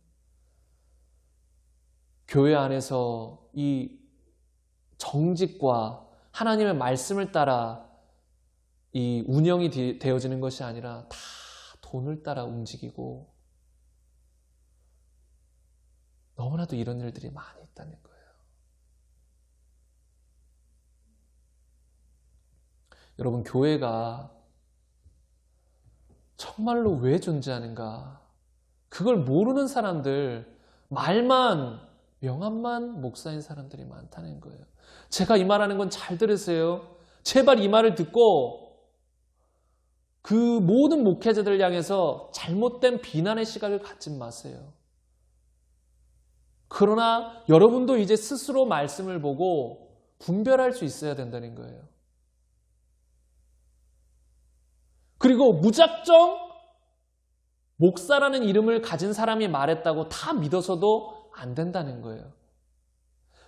교회 안에서 이 정직과 하나님의 말씀을 따라 이 운영이 되어지는 것이 아니라 다 돈을 따라 움직이고 너무나도 이런 일들이 많이 있다는 거예요. 여러분, 교회가 정말로 왜 존재하는가? 그걸 모르는 사람들, 명함만 목사인 사람들이 많다는 거예요. 제가 이 말하는 건 잘 들으세요. 제발 이 말을 듣고 그 모든 목회자들 향해서 잘못된 비난의 시각을 갖지 마세요. 그러나 여러분도 이제 스스로 말씀을 보고 분별할 수 있어야 된다는 거예요. 그리고 무작정 목사라는 이름을 가진 사람이 말했다고 다 믿어서도 안 된다는 거예요.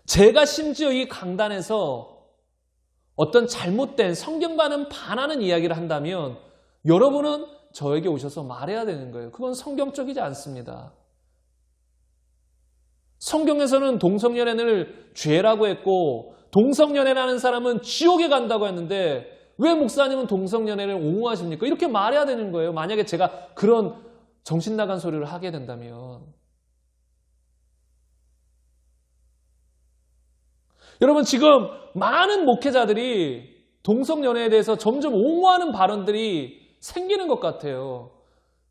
제가 심지어 이 강단에서 어떤 잘못된 성경과는 반하는 이야기를 한다면 여러분은 저에게 오셔서 말해야 되는 거예요. 그건 성경적이지 않습니다. 성경에서는 동성연애를 죄라고 했고 동성연애라는 사람은 지옥에 간다고 했는데 왜 목사님은 동성연애를 옹호하십니까? 이렇게 말해야 되는 거예요. 만약에 제가 그런 정신 나간 소리를 하게 된다면. 여러분, 지금 많은 목회자들이 동성연애에 대해서 점점 옹호하는 발언들이 생기는 것 같아요.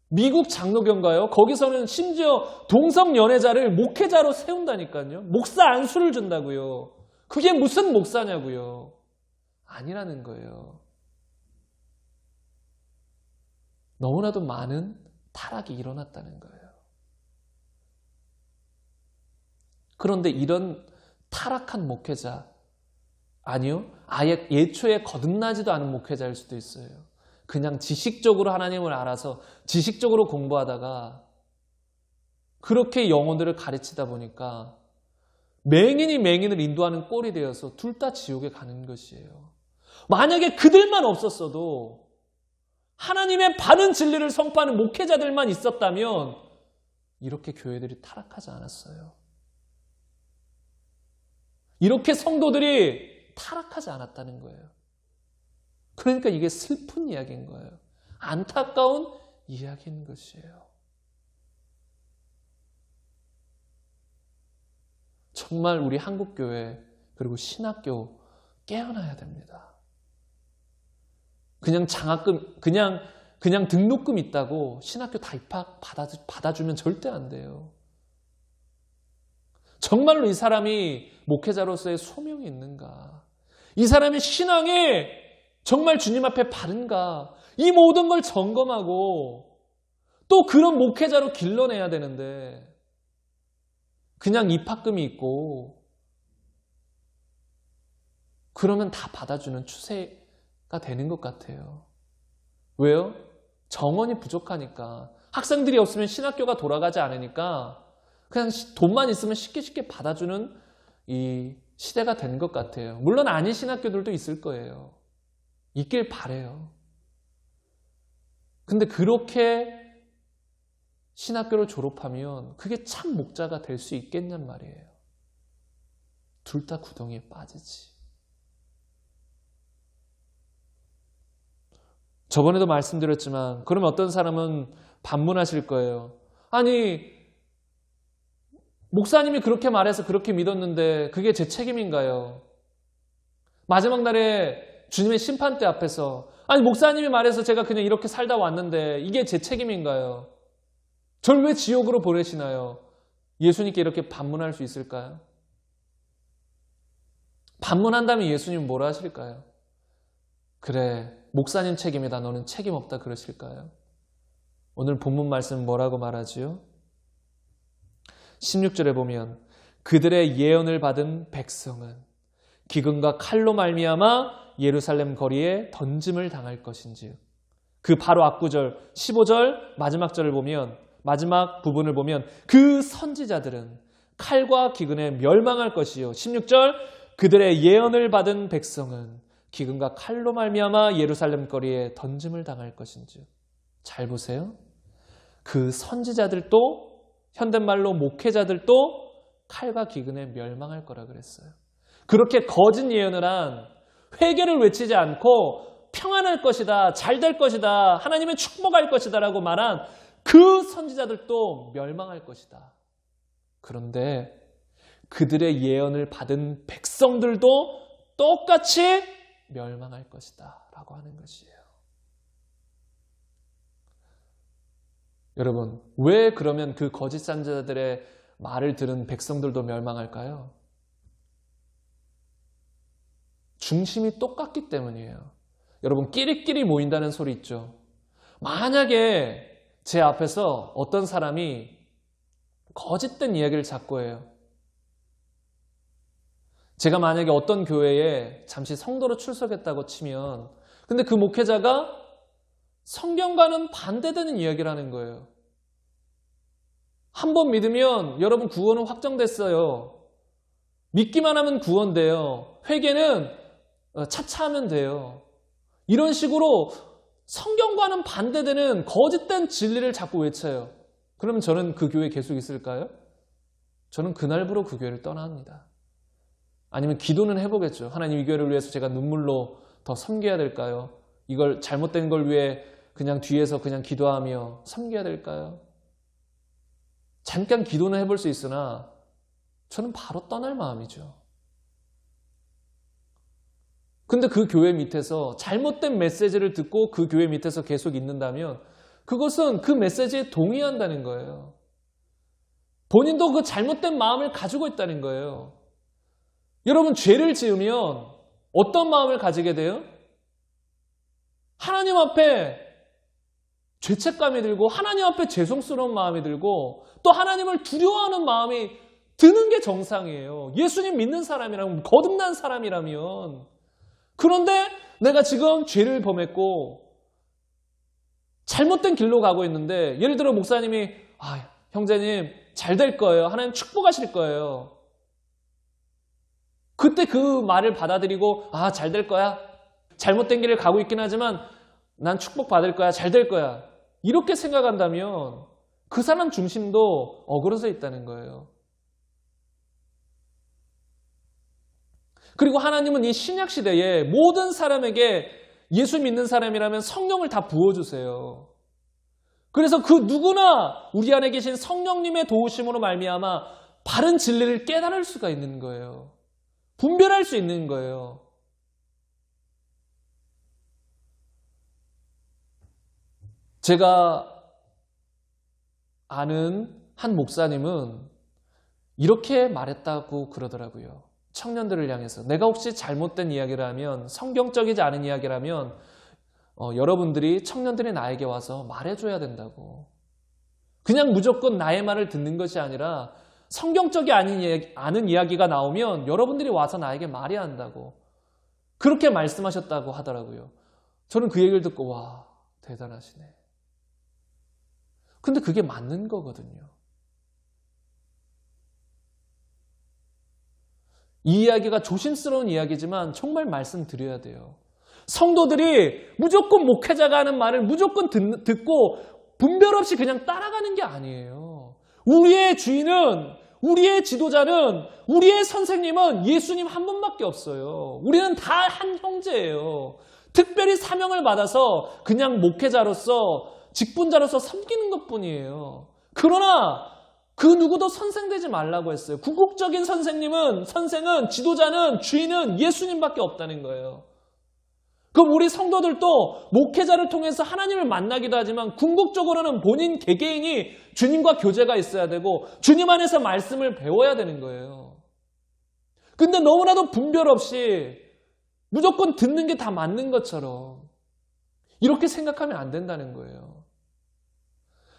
미국 장로교인가요? 거기서는 심지어 동성 연애자를 목회자로 세운다니까요. 목사 안수를 준다고요. 그게 무슨 목사냐고요. 아니라는 거예요. 너무나도 많은 타락이 일어났다는 거예요. 그런데 이런 타락한 목회자, 아니요, 아예 예초에 거듭나지도 않은 목회자일 수도 있어요. 그냥 지식적으로 하나님을 알아서 지식적으로 공부하다가 그렇게 영혼들을 가르치다 보니까 맹인이 맹인을 인도하는 꼴이 되어서 둘 다 지옥에 가는 것이에요. 만약에 그들만 없었어도, 하나님의 바른 진리를 선포하는 목회자들만 있었다면 이렇게 교회들이 타락하지 않았어요. 이렇게 성도들이 타락하지 않았다는 거예요. 그러니까 이게 슬픈 이야기인 거예요. 안타까운 이야기인 것이에요. 정말 우리 한국교회 그리고 신학교 깨어나야 됩니다. 그냥 장학금, 그냥 등록금 있다고 신학교 다 입학 받아주면 절대 안 돼요. 정말로 이 사람이 목회자로서의 소명이 있는가? 이 사람의 신앙이 정말 주님 앞에 바른가? 이 모든 걸 점검하고 또 그런 목회자로 길러내야 되는데 그냥 입학금이 있고 그러면 다 받아주는 추세가 되는 것 같아요. 왜요? 정원이 부족하니까. 학생들이 없으면 신학교가 돌아가지 않으니까 그냥 돈만 있으면 쉽게 받아주는 이 시대가 된 것 같아요. 물론 아닌 신학교들도 있을 거예요. 있길 바래요. 근데 그렇게 신학교를 졸업하면 그게 참 목자가 될 수 있겠냔 말이에요. 둘 다 구덩이에 빠지지. 저번에도 말씀드렸지만 그러면 어떤 사람은 반문하실 거예요. 아니, 목사님이 그렇게 말해서 그렇게 믿었는데 그게 제 책임인가요? 마지막 날에 주님의 심판대 앞에서 아니 목사님이 말해서 제가 그냥 이렇게 살다 왔는데 이게 제 책임인가요? 절 왜 지옥으로 보내시나요? 예수님께 이렇게 반문할 수 있을까요? 반문한다면 예수님은 뭐라 하실까요? 그래, 목사님 책임이다. 너는 책임 없다 그러실까요? 오늘 본문 말씀 뭐라고 말하지요? 16절에 보면 그들의 예언을 받은 백성은 기근과 칼로 말미암아 예루살렘 거리에 던짐을 당할 것인지. 그 바로 앞구절 15절 마지막 절을 보면, 마지막 부분을 보면 그 선지자들은 칼과 기근에 멸망할 것이요. 16절 그들의 예언을 받은 백성은 기근과 칼로 말미암아 예루살렘 거리에 던짐을 당할 것인지. 잘 보세요. 그 선지자들도 현대말로 목회자들도 칼과 기근에 멸망할 거라 그랬어요. 그렇게 거짓 예언을 한, 회개를 외치지 않고 평안할 것이다, 잘 될 것이다, 하나님의 축복할 것이다 라고 말한 그 선지자들도 멸망할 것이다. 그런데 그들의 예언을 받은 백성들도 똑같이 멸망할 것이다 라고 하는 것이에요. 여러분, 왜 그러면 그 거짓 선지자들의 말을 들은 백성들도 멸망할까요? 중심이 똑같기 때문이에요. 여러분, 끼리끼리 모인다는 소리 있죠. 만약에 제 앞에서 어떤 사람이 거짓된 이야기를 자꾸 해요. 제가 만약에 어떤 교회에 잠시 성도로 출석했다고 치면, 근데 그 목회자가 성경과는 반대되는 이야기를 하는 거예요. 한 번 믿으면 여러분 구원은 확정됐어요. 믿기만 하면 구원돼요. 회개는 차차하면 돼요. 이런 식으로 성경과는 반대되는 거짓된 진리를 자꾸 외쳐요. 그러면 저는 그 교회에 계속 있을까요? 저는 그날부로 그 교회를 떠납니다. 아니면 기도는 해보겠죠. 하나님, 이 교회를 위해서 제가 눈물로 더 섬겨야 될까요? 이걸 잘못된 걸 위해 그냥 뒤에서 그냥 기도하며 섬겨야 될까요? 잠깐 기도는 해볼 수 있으나 저는 바로 떠날 마음이죠. 근데 그 교회 밑에서 잘못된 메시지를 듣고 그 교회 밑에서 계속 있는다면 그것은 그 메시지에 동의한다는 거예요. 본인도 그 잘못된 마음을 가지고 있다는 거예요. 여러분, 죄를 지으면 어떤 마음을 가지게 돼요? 하나님 앞에 죄책감이 들고 하나님 앞에 죄송스러운 마음이 들고 또 하나님을 두려워하는 마음이 드는 게 정상이에요. 예수님 믿는 사람이라면, 거듭난 사람이라면. 그런데 내가 지금 죄를 범했고 잘못된 길로 가고 있는데, 예를 들어 목사님이 형제님 잘 될 거예요. 하나님 축복하실 거예요. 그때 그 말을 받아들이고 잘 될 거야. 잘못된 길을 가고 있긴 하지만 난 축복받을 거야. 잘 될 거야. 이렇게 생각한다면 그 사람 중심도 어그러져 있다는 거예요. 그리고 하나님은 이 신약 시대에 모든 사람에게 예수 믿는 사람이라면 성령을 다 부어주세요. 그래서 그 누구나 우리 안에 계신 성령님의 도우심으로 말미암아 바른 진리를 깨달을 수가 있는 거예요. 분별할 수 있는 거예요. 제가 아는 한 목사님은 이렇게 말했다고 그러더라고요. 청년들을 향해서. 내가 혹시 잘못된 이야기를 하면, 성경적이지 않은 이야기를 하면 여러분들이, 청년들이 나에게 와서 말해줘야 된다고. 그냥 무조건 나의 말을 듣는 것이 아니라 성경적이 아닌 이야기가 나오면 여러분들이 와서 나에게 말해야 한다고. 그렇게 말씀하셨다고 하더라고요. 저는 그 얘기를 듣고 와, 대단하시네. 근데 그게 맞는 거거든요. 이 이야기가 조심스러운 이야기지만 정말 말씀드려야 돼요. 성도들이 무조건 목회자가 하는 말을 무조건 듣고 분별 없이 그냥 따라가는 게 아니에요. 우리의 주인은, 우리의 지도자는, 우리의 선생님은 예수님 한 분밖에 없어요. 우리는 다 한 형제예요. 특별히 사명을 받아서 그냥 목회자로서, 직분자로서 섬기는 것뿐이에요. 그러나 그 누구도 선생되지 말라고 했어요. 궁극적인 선생은, 지도자는, 주인은 예수님밖에 없다는 거예요. 그럼 우리 성도들도 목회자를 통해서 하나님을 만나기도 하지만 궁극적으로는 본인 개개인이 주님과 교제가 있어야 되고 주님 안에서 말씀을 배워야 되는 거예요. 근데 너무나도 분별 없이 무조건 듣는 게 다 맞는 것처럼 이렇게 생각하면 안 된다는 거예요.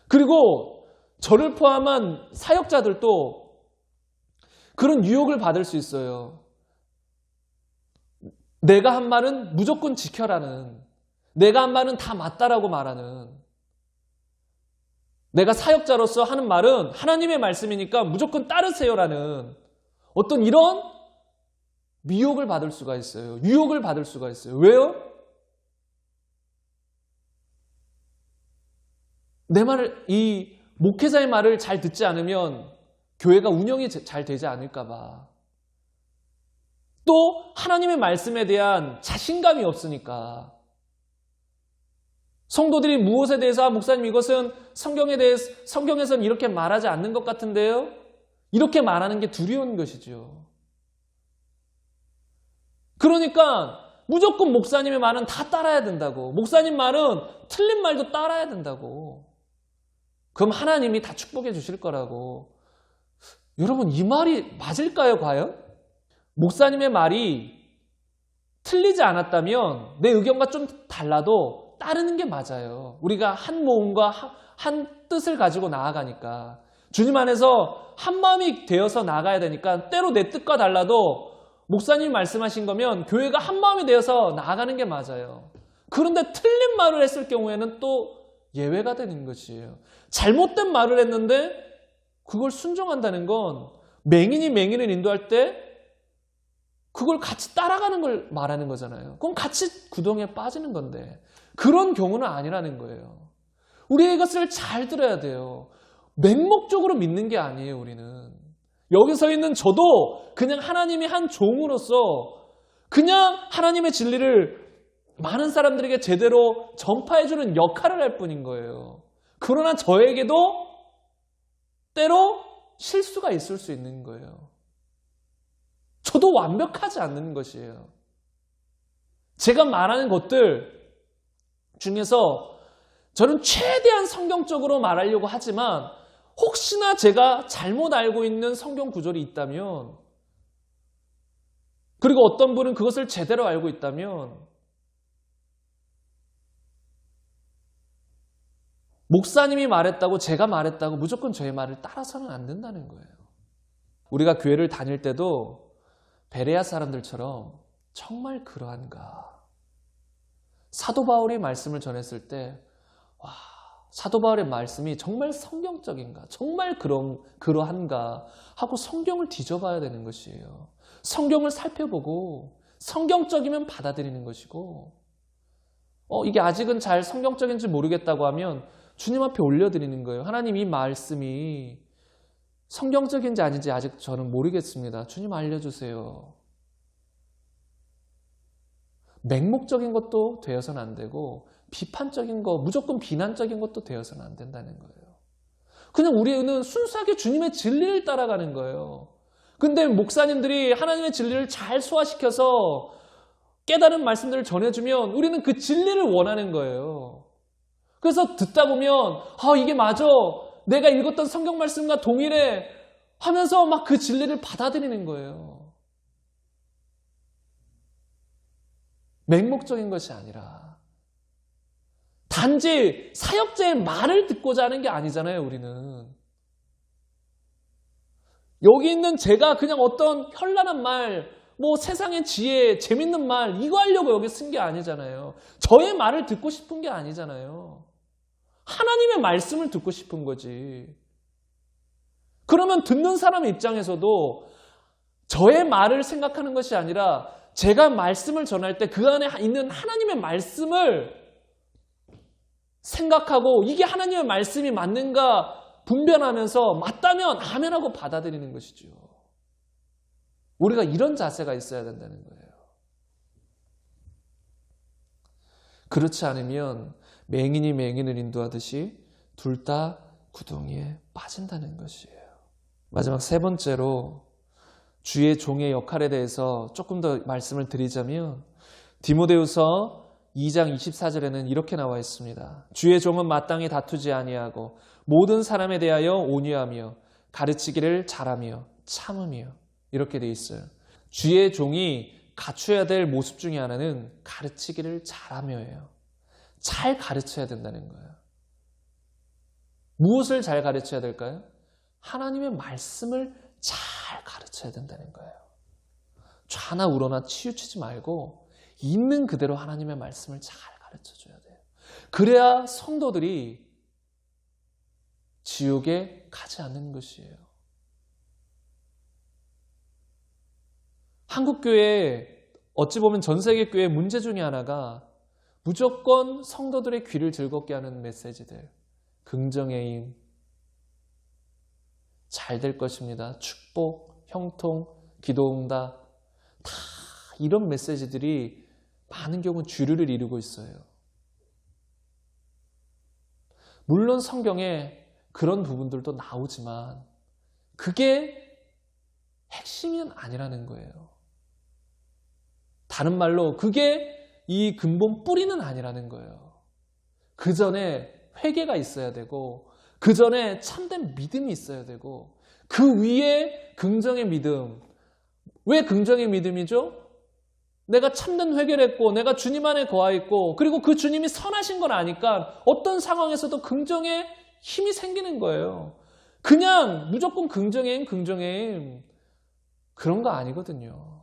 그리고 저를 포함한 사역자들도 그런 유혹을 받을 수 있어요. 내가 한 말은 무조건 지켜라는, 내가 한 말은 다 맞다라고 말하는, 내가 사역자로서 하는 말은 하나님의 말씀이니까 무조건 따르세요라는 어떤 이런 미혹을 받을 수가 있어요. 유혹을 받을 수가 있어요. 왜요? 내 말을, 이 목회자의 말을 잘 듣지 않으면 교회가 운영이 잘 되지 않을까 봐. 또 하나님의 말씀에 대한 자신감이 없으니까. 성도들이 무엇에 대해서 목사님 이것은 성경에서는 이렇게 말하지 않는 것 같은데요? 이렇게 말하는 게 두려운 것이죠. 그러니까 무조건 목사님의 말은 다 따라야 된다고. 목사님 말은 틀린 말도 따라야 된다고. 그럼 하나님이 다 축복해 주실 거라고. 여러분, 이 말이 맞을까요, 과연? 목사님의 말이 틀리지 않았다면 내 의견과 좀 달라도 따르는 게 맞아요. 우리가 한 모음과 한 뜻을 가지고 나아가니까. 주님 안에서 한 마음이 되어서 나아가야 되니까 때로 내 뜻과 달라도 목사님이 말씀하신 거면 교회가 한 마음이 되어서 나아가는 게 맞아요. 그런데 틀린 말을 했을 경우에는 또 예외가 되는 것이에요. 잘못된 말을 했는데 그걸 순종한다는 건 맹인이 맹인을 인도할 때 그걸 같이 따라가는 걸 말하는 거잖아요. 그럼 같이 구덩이에 빠지는 건데 그런 경우는 아니라는 거예요. 우리가 이것을 잘 들어야 돼요. 맹목적으로 믿는 게 아니에요. 우리는 여기서 있는 저도 그냥 하나님이 한 종으로서 그냥 하나님의 진리를 많은 사람들에게 제대로 전파해주는 역할을 할 뿐인 거예요. 그러나 저에게도 때로 실수가 있을 수 있는 거예요. 저도 완벽하지 않는 것이에요. 제가 말하는 것들 중에서 저는 최대한 성경적으로 말하려고 하지만 혹시나 제가 잘못 알고 있는 성경 구절이 있다면, 그리고 어떤 분은 그것을 제대로 알고 있다면 목사님이 말했다고 제가 말했다고 무조건 저의 말을 따라서는 안 된다는 거예요. 우리가 교회를 다닐 때도 베레아 사람들처럼 정말 그러한가? 사도 바울이 말씀을 전했을 때 와, 사도 바울의 말씀이 정말 성경적인가? 정말 그러한가? 하고 성경을 뒤져봐야 되는 것이에요. 성경을 살펴보고 성경적이면 받아들이는 것이고, 이게 아직은 잘 성경적인지 모르겠다고 하면 주님 앞에 올려드리는 거예요. 하나님, 이 말씀이 성경적인지 아닌지 아직 저는 모르겠습니다. 주님 알려주세요. 맹목적인 것도 되어서는 안 되고 비판적인 거, 무조건 비난적인 것도 되어서는 안 된다는 거예요. 그냥 우리는 순수하게 주님의 진리를 따라가는 거예요. 근데 목사님들이 하나님의 진리를 잘 소화시켜서 깨달은 말씀들을 전해주면 우리는 그 진리를 원하는 거예요. 그래서 듣다 보면 이게 맞아, 내가 읽었던 성경 말씀과 동일해 하면서 막 그 진리를 받아들이는 거예요. 맹목적인 것이 아니라 단지 사역자의 말을 듣고자 하는 게 아니잖아요. 우리는 여기 있는 제가 그냥 어떤 현란한 말, 뭐 세상의 지혜, 재밌는 말 이거 하려고 여기 쓴 게 아니잖아요. 저의 말을 듣고 싶은 게 아니잖아요. 하나님의 말씀을 듣고 싶은 거지. 그러면 듣는 사람 입장에서도 저의 말을 생각하는 것이 아니라 제가 말씀을 전할 때 그 안에 있는 하나님의 말씀을 생각하고 이게 하나님의 말씀이 맞는가 분별하면서 맞다면 아멘하고 받아들이는 것이죠. 우리가 이런 자세가 있어야 된다는 거예요. 그렇지 않으면 맹인이 맹인을 인도하듯이 둘 다 구덩이에 빠진다는 것이에요. 마지막 세 번째로 주의 종의 역할에 대해서 조금 더 말씀을 드리자면 디모데후서 2장 24절에는 이렇게 나와 있습니다. 주의 종은 마땅히 다투지 아니하고 모든 사람에 대하여 온유하며 가르치기를 잘하며 참으며, 이렇게 돼 있어요. 주의 종이 갖춰야 될 모습 중에 하나는 가르치기를 잘하며예요. 잘 가르쳐야 된다는 거예요. 무엇을 잘 가르쳐야 될까요? 하나님의 말씀을 잘 가르쳐야 된다는 거예요. 좌나 우로나 치우치지 말고 있는 그대로 하나님의 말씀을 잘 가르쳐줘야 돼요. 그래야 성도들이 지옥에 가지 않는 것이에요. 한국교회, 어찌 보면 전 세계 교회의 문제 중에 하나가 무조건 성도들의 귀를 즐겁게 하는 메시지들, 긍정의 힘, 잘 될 것입니다, 축복, 형통, 기도응답, 다 이런 메시지들이 많은 경우 주류를 이루고 있어요. 물론 성경에 그런 부분들도 나오지만 그게 핵심은 아니라는 거예요. 다른 말로 그게 이 근본 뿌리는 아니라는 거예요. 그 전에 회개가 있어야 되고, 그 전에 참된 믿음이 있어야 되고, 그 위에 긍정의 믿음. 왜 긍정의 믿음이죠? 내가 참된 회개를 했고, 내가 주님 안에 거하있고, 그리고 그 주님이 선하신 걸 아니까 어떤 상황에서도 긍정의 힘이 생기는 거예요. 그냥 무조건 긍정의 힘, 긍정의 힘, 그런 거 아니거든요.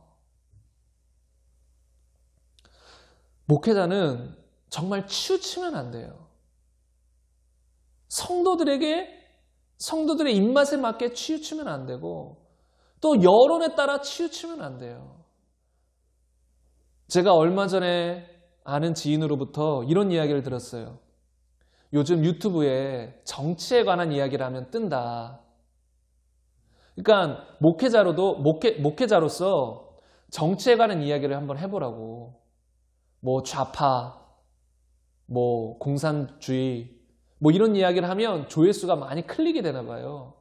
목회자는 정말 치우치면 안 돼요. 성도들의 입맛에 맞게 치우치면 안 되고, 또 여론에 따라 치우치면 안 돼요. 제가 얼마 전에 아는 지인으로부터 이런 이야기를 들었어요. 요즘 유튜브에 정치에 관한 이야기를 하면 뜬다. 그러니까 목회자로서 정치에 관한 이야기를 한번 해보라고. 뭐 좌파, 뭐 공산주의, 뭐 이런 이야기를 하면 조회수가 많이 클릭이 되나 봐요.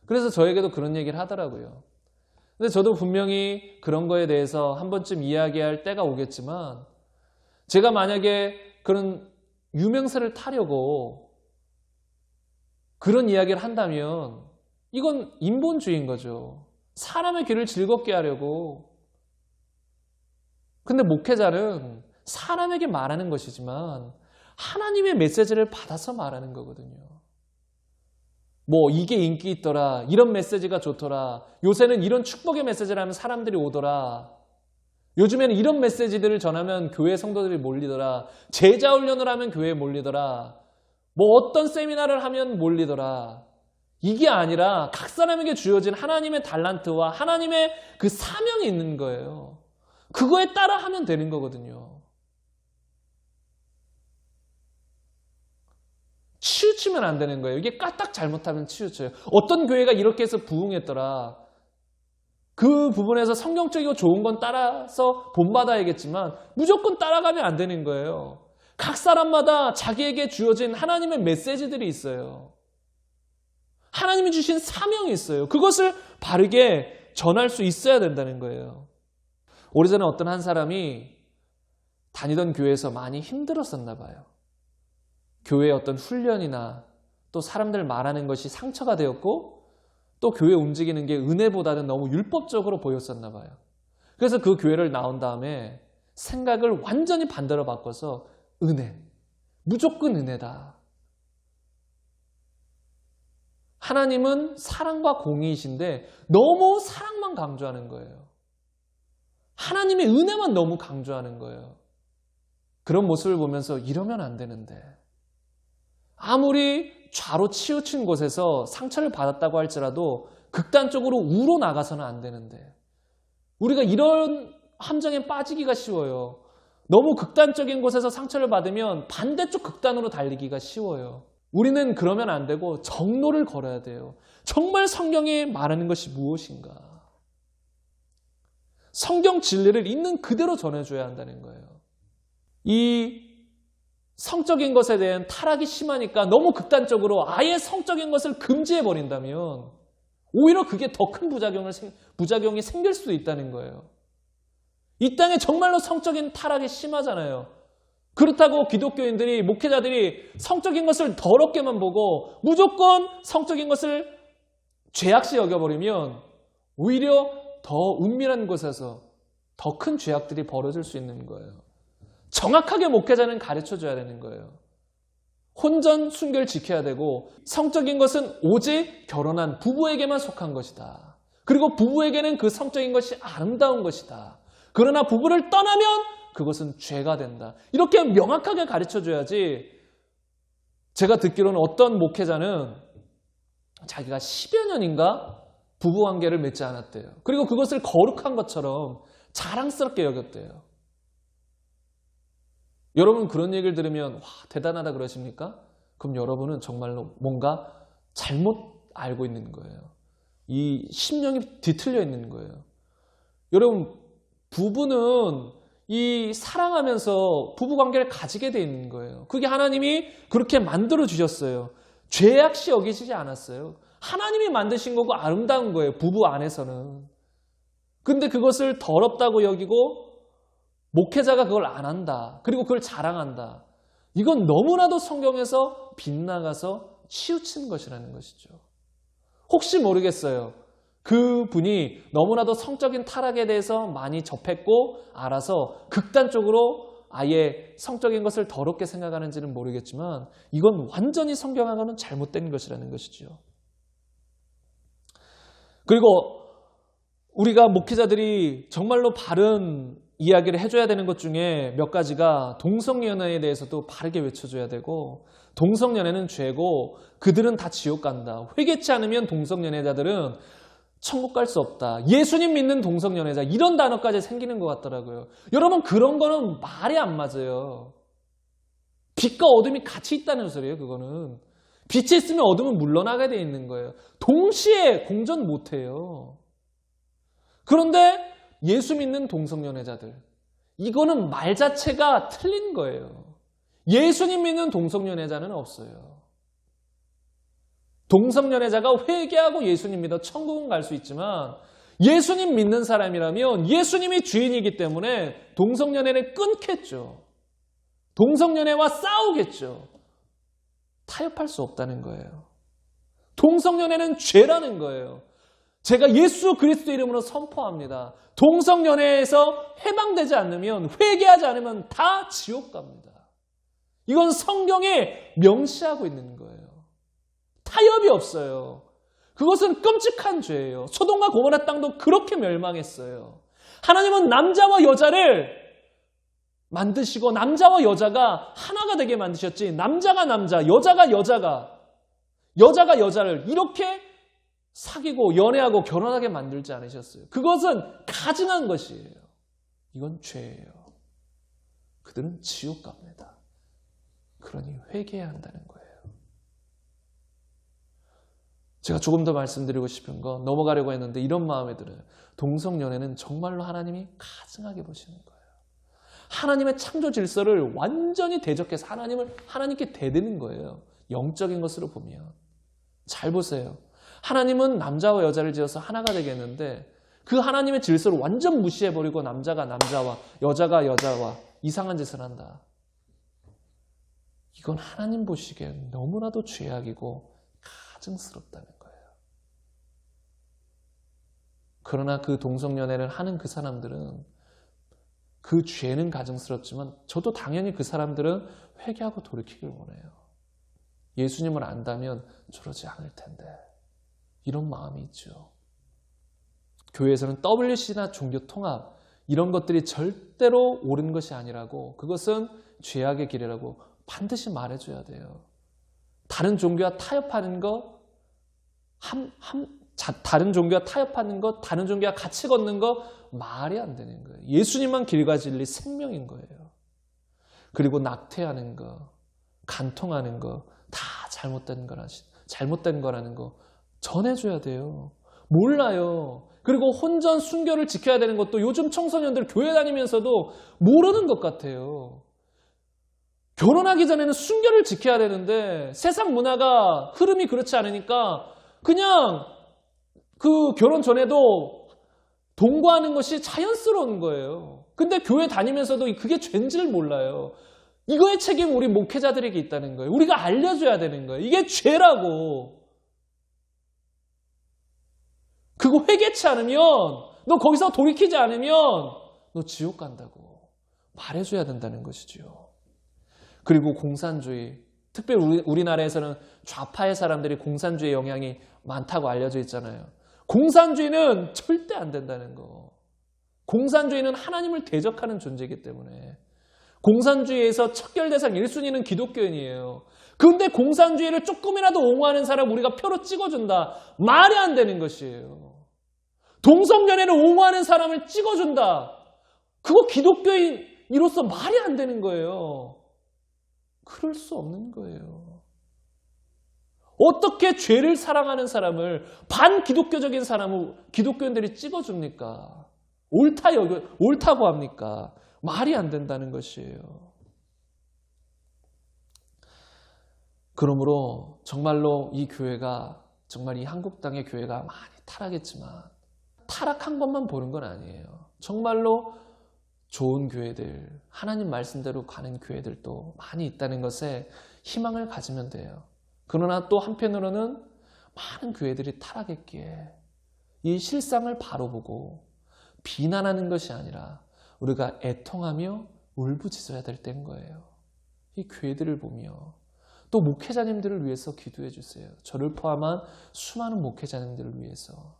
그래서 저에게도 그런 얘기를 하더라고요. 근데 저도 분명히 그런 거에 대해서 한 번쯤 이야기할 때가 오겠지만, 제가 만약에 그런 유명세를 타려고 그런 이야기를 한다면 이건 인본주의인 거죠. 사람의 귀를 즐겁게 하려고. 근데 목회자는 사람에게 말하는 것이지만 하나님의 메시지를 받아서 말하는 거거든요. 뭐 이게 인기 있더라, 이런 메시지가 좋더라, 요새는 이런 축복의 메시지를 하면 사람들이 오더라, 요즘에는 이런 메시지들을 전하면 교회 성도들이 몰리더라, 제자 훈련을 하면 교회에 몰리더라, 뭐 어떤 세미나를 하면 몰리더라. 이게 아니라 각 사람에게 주어진 하나님의 달란트와 하나님의 그 사명이 있는 거예요. 그거에 따라 하면 되는 거거든요. 치우치면 안 되는 거예요. 이게 까딱 잘못하면 치우쳐요. 어떤 교회가 이렇게 해서 부흥했더라. 그 부분에서 성경적이고 좋은 건 따라서 본받아야겠지만 무조건 따라가면 안 되는 거예요. 각 사람마다 자기에게 주어진 하나님의 메시지들이 있어요. 하나님이 주신 사명이 있어요. 그것을 바르게 전할 수 있어야 된다는 거예요. 오래전에 어떤 한 사람이 다니던 교회에서 많이 힘들었었나 봐요. 교회의 어떤 훈련이나 또 사람들 말하는 것이 상처가 되었고 또 교회 움직이는 게 은혜보다는 너무 율법적으로 보였었나 봐요. 그래서 그 교회를 나온 다음에 생각을 완전히 반대로 바꿔서 은혜, 무조건 은혜다. 하나님은 사랑과 공의이신데 너무 사랑만 강조하는 거예요. 하나님의 은혜만 너무 강조하는 거예요. 그런 모습을 보면서 이러면 안 되는데, 아무리 좌로 치우친 곳에서 상처를 받았다고 할지라도 극단적으로 우로 나가서는 안 되는데, 우리가 이런 함정에 빠지기가 쉬워요. 너무 극단적인 곳에서 상처를 받으면 반대쪽 극단으로 달리기가 쉬워요. 우리는 그러면 안 되고 정로를 걸어야 돼요. 정말 성경이 말하는 것이 무엇인가? 성경 진리를 있는 그대로 전해줘야 한다는 거예요. 이 성적인 것에 대한 타락이 심하니까 너무 극단적으로 아예 성적인 것을 금지해버린다면 오히려 그게 더 큰 부작용이 생길 수도 있다는 거예요. 이 땅에 정말로 성적인 타락이 심하잖아요. 그렇다고 기독교인들이, 목회자들이 성적인 것을 더럽게만 보고 무조건 성적인 것을 죄악시 여겨버리면 오히려 더 은밀한 곳에서 더 큰 죄악들이 벌어질 수 있는 거예요. 정확하게 목회자는 가르쳐줘야 되는 거예요. 혼전, 순결 지켜야 되고 성적인 것은 오직 결혼한 부부에게만 속한 것이다. 그리고 부부에게는 그 성적인 것이 아름다운 것이다. 그러나 부부를 떠나면 그것은 죄가 된다. 이렇게 명확하게 가르쳐줘야지. 제가 듣기로는 어떤 목회자는 자기가 10여 년인가 부부관계를 맺지 않았대요. 그리고 그것을 거룩한 것처럼 자랑스럽게 여겼대요. 여러분 그런 얘기를 들으면 와 대단하다 그러십니까? 그럼 여러분은 정말로 뭔가 잘못 알고 있는 거예요. 이 심령이 뒤틀려 있는 거예요. 여러분 부부는 이 사랑하면서 부부관계를 가지게 돼 있는 거예요. 그게 하나님이 그렇게 만들어 주셨어요. 죄악시 여기시지 않았어요. 하나님이 만드신 거고 아름다운 거예요. 부부 안에서는. 근데 그것을 더럽다고 여기고 목회자가 그걸 안 한다. 그리고 그걸 자랑한다. 이건 너무나도 성경에서 빗나가서 치우친 것이라는 것이죠. 혹시 모르겠어요. 그분이 너무나도 성적인 타락에 대해서 많이 접했고 알아서 극단적으로 아예 성적인 것을 더럽게 생각하는지는 모르겠지만 이건 완전히 성경하고는 잘못된 것이라는 것이죠. 그리고 우리가 목회자들이 정말로 바른 이야기를 해줘야 되는 것 중에 몇 가지가 동성연애에 대해서도 바르게 외쳐줘야 되고, 동성연애는 죄고 그들은 다 지옥 간다. 회개치 않으면 동성연애자들은 천국 갈 수 없다. 예수님 믿는 동성연애자, 이런 단어까지 생기는 것 같더라고요. 여러분 그런 거는 말이 안 맞아요. 빛과 어둠이 같이 있다는 소리예요. 그거는 빛이 있으면 어둠은 물러나게 돼 있는 거예요. 동시에 공존 못해요. 그런데 예수 믿는 동성연애자들, 이거는 말 자체가 틀린 거예요. 예수님 믿는 동성연애자는 없어요. 동성연애자가 회개하고 예수님 믿어 천국은 갈 수 있지만 예수님 믿는 사람이라면 예수님이 주인이기 때문에 동성연애를 끊겠죠. 동성연애와 싸우겠죠. 타협할 수 없다는 거예요. 동성연애는 죄라는 거예요. 제가 예수 그리스도 이름으로 선포합니다. 동성연애에서 해방되지 않으면, 회개하지 않으면 다 지옥 갑니다. 이건 성경에 명시하고 있는 거예요. 타협이 없어요. 그것은 끔찍한 죄예요. 소돔과 고모라 땅도 그렇게 멸망했어요. 하나님은 남자와 여자를 만드시고 남자와 여자가 하나가 되게 만드셨지, 남자가 남자, 여자가 여자를 이렇게 사귀고 연애하고 결혼하게 만들지 않으셨어요. 그것은 가증한 것이에요. 이건 죄예요. 그들은 지옥 갑니다. 그러니 회개해야 한다는 거예요. 제가 조금 더 말씀드리고 싶은 건, 넘어가려고 했는데 이런 마음에 들어요. 동성연애는 정말로 하나님이 가증하게 보시는 거예요. 하나님의 창조 질서를 완전히 대적해서 하나님께 대드는 거예요. 영적인 것으로 보면. 잘 보세요. 하나님은 남자와 여자를 지어서 하나가 되게 했는데 그 하나님의 질서를 완전 무시해버리고 남자가 남자와 여자가 여자와 이상한 짓을 한다. 이건 하나님 보시기엔 너무나도 죄악이고 가증스럽다는 거예요. 그러나 그 동성연애를 하는 그 사람들은, 그 죄는 가증스럽지만 저도 당연히 그 사람들은 회개하고 돌이키길 원해요. 예수님을 안다면 저러지 않을 텐데. 이런 마음이 있죠. 교회에서는 WC나 종교 통합 이런 것들이 절대로 옳은 것이 아니라고, 그것은 죄악의 길이라고 반드시 말해줘야 돼요. 다른 종교와 타협하는 것, 다른 종교와 타협하는 것, 다른 종교와 같이 걷는 것 말이 안 되는 거예요. 예수님만 길과 진리 생명인 거예요. 그리고 낙태하는 거, 간통하는 거 다 잘못된 거라는 거 전해줘야 돼요. 몰라요. 그리고 혼전 순결을 지켜야 되는 것도 요즘 청소년들 교회 다니면서도 모르는 것 같아요. 결혼하기 전에는 순결을 지켜야 되는데 세상 문화가 흐름이 그렇지 않으니까 그냥 그 결혼 전에도 동거하는 것이 자연스러운 거예요. 근데 교회 다니면서도 그게 죄인지를 몰라요. 이거의 책임은 우리 목회자들에게 있다는 거예요. 우리가 알려줘야 되는 거예요. 이게 죄라고. 그거 회개치 않으면, 너 거기서 돌이키지 않으면 너 지옥 간다고 말해줘야 된다는 것이죠. 그리고 공산주의, 특별히 우리나라에서는 좌파의 사람들이 공산주의 영향이 많다고 알려져 있잖아요. 공산주의는 절대 안 된다는 거. 공산주의는 하나님을 대적하는 존재이기 때문에. 공산주의에서 척결 대상 1순위는 기독교인이에요. 그런데 공산주의를 조금이라도 옹호하는 사람 우리가 표로 찍어준다. 말이 안 되는 것이에요. 동성연애를 옹호하는 사람을 찍어준다. 그거 기독교인으로서 말이 안 되는 거예요. 그럴 수 없는 거예요. 어떻게 죄를 사랑하는 사람을, 반기독교적인 사람을 기독교인들이 찍어줍니까? 옳다고 합니까? 말이 안 된다는 것이에요. 그러므로 정말로 이 교회가, 정말 이 한국 땅의 교회가 많이 타락했지만 타락한 것만 보는 건 아니에요. 정말로 좋은 교회들, 하나님 말씀대로 가는 교회들도 많이 있다는 것에 희망을 가지면 돼요. 그러나 또 한편으로는 많은 교회들이 타락했기에 이 실상을 바로 보고 비난하는 것이 아니라 우리가 애통하며 울부짖어야 될 때인 거예요. 이 교회들을 보며 또 목회자님들을 위해서 기도해 주세요. 저를 포함한 수많은 목회자님들을 위해서.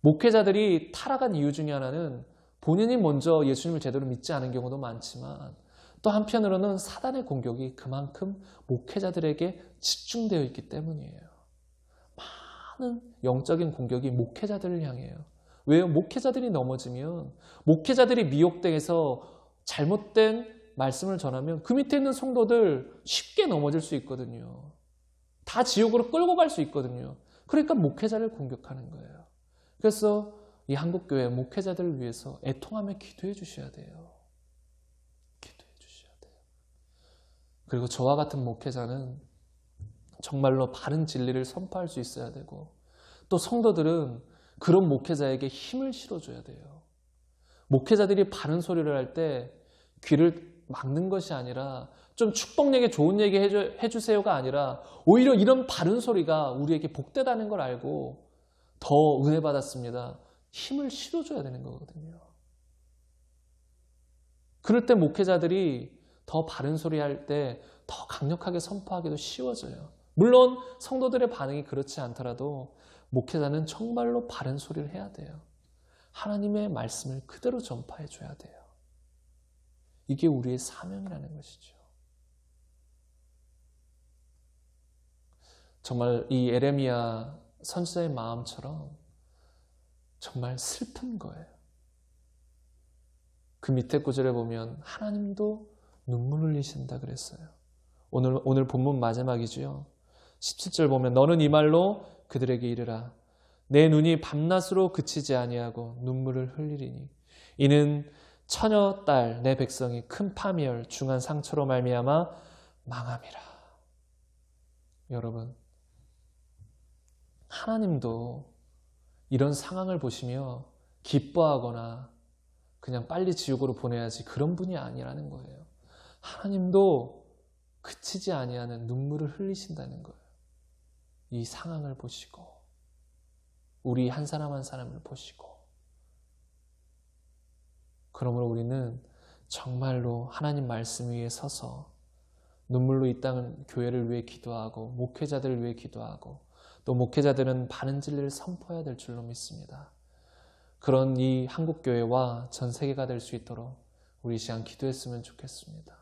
목회자들이 타락한 이유 중에 하나는 본인이 먼저 예수님을 제대로 믿지 않은 경우도 많지만 또 한편으로는 사단의 공격이 그만큼 목회자들에게 집중되어 있기 때문이에요. 많은 영적인 공격이 목회자들을 향해요. 왜요? 목회자들이 넘어지면, 목회자들이 미혹돼서 잘못된 말씀을 전하면 그 밑에 있는 성도들 쉽게 넘어질 수 있거든요. 다 지옥으로 끌고 갈 수 있거든요. 그러니까 목회자를 공격하는 거예요. 그래서 이 한국교회 목회자들을 위해서 애통하며 기도해 주셔야 돼요. 기도해 주셔야 돼요. 그리고 저와 같은 목회자는 정말로 바른 진리를 선포할 수 있어야 되고, 또 성도들은 그런 목회자에게 힘을 실어줘야 돼요. 목회자들이 바른 소리를 할 때 귀를 막는 것이 아니라 좀 축복 얘기, 좋은 얘기 해주세요가 아니라 오히려 이런 바른 소리가 우리에게 복되다는 걸 알고 더 은혜 받았습니다. 힘을 실어줘야 되는 거거든요. 그럴 때 목회자들이 더 바른 소리 할 때 더 강력하게 선포하기도 쉬워져요. 물론 성도들의 반응이 그렇지 않더라도 목회자는 정말로 바른 소리를 해야 돼요. 하나님의 말씀을 그대로 전파해 줘야 돼요. 이게 우리의 사명이라는 것이죠. 정말 이 에레미야 선지자의 마음처럼 정말 슬픈 거예요. 그 밑에 구절에 보면 하나님도 눈물 흘리신다 그랬어요. 오늘 본문 마지막이죠. 17절 보면 너는 이 말로 그들에게 이르라. 내 눈이 밤낮으로 그치지 아니하고 눈물을 흘리리니 이는 처녀 딸 내 백성이 큰 파멸 중한 상처로 말미암아 망함이라. 여러분, 하나님도 이런 상황을 보시며 기뻐하거나 그냥 빨리 지옥으로 보내야지 그런 분이 아니라는 거예요. 하나님도 그치지 아니하는 눈물을 흘리신다는 거예요. 이 상황을 보시고 우리 한 사람 한 사람을 보시고 그러므로 우리는 정말로 하나님 말씀 위에 서서 눈물로 이 땅 교회를 위해 기도하고 목회자들을 위해 기도하고 또 목회자들은 바른 진리를 선포해야 될 줄로 믿습니다. 그런 이 한국교회와 전 세계가 될 수 있도록 우리 이 시간 기도했으면 좋겠습니다.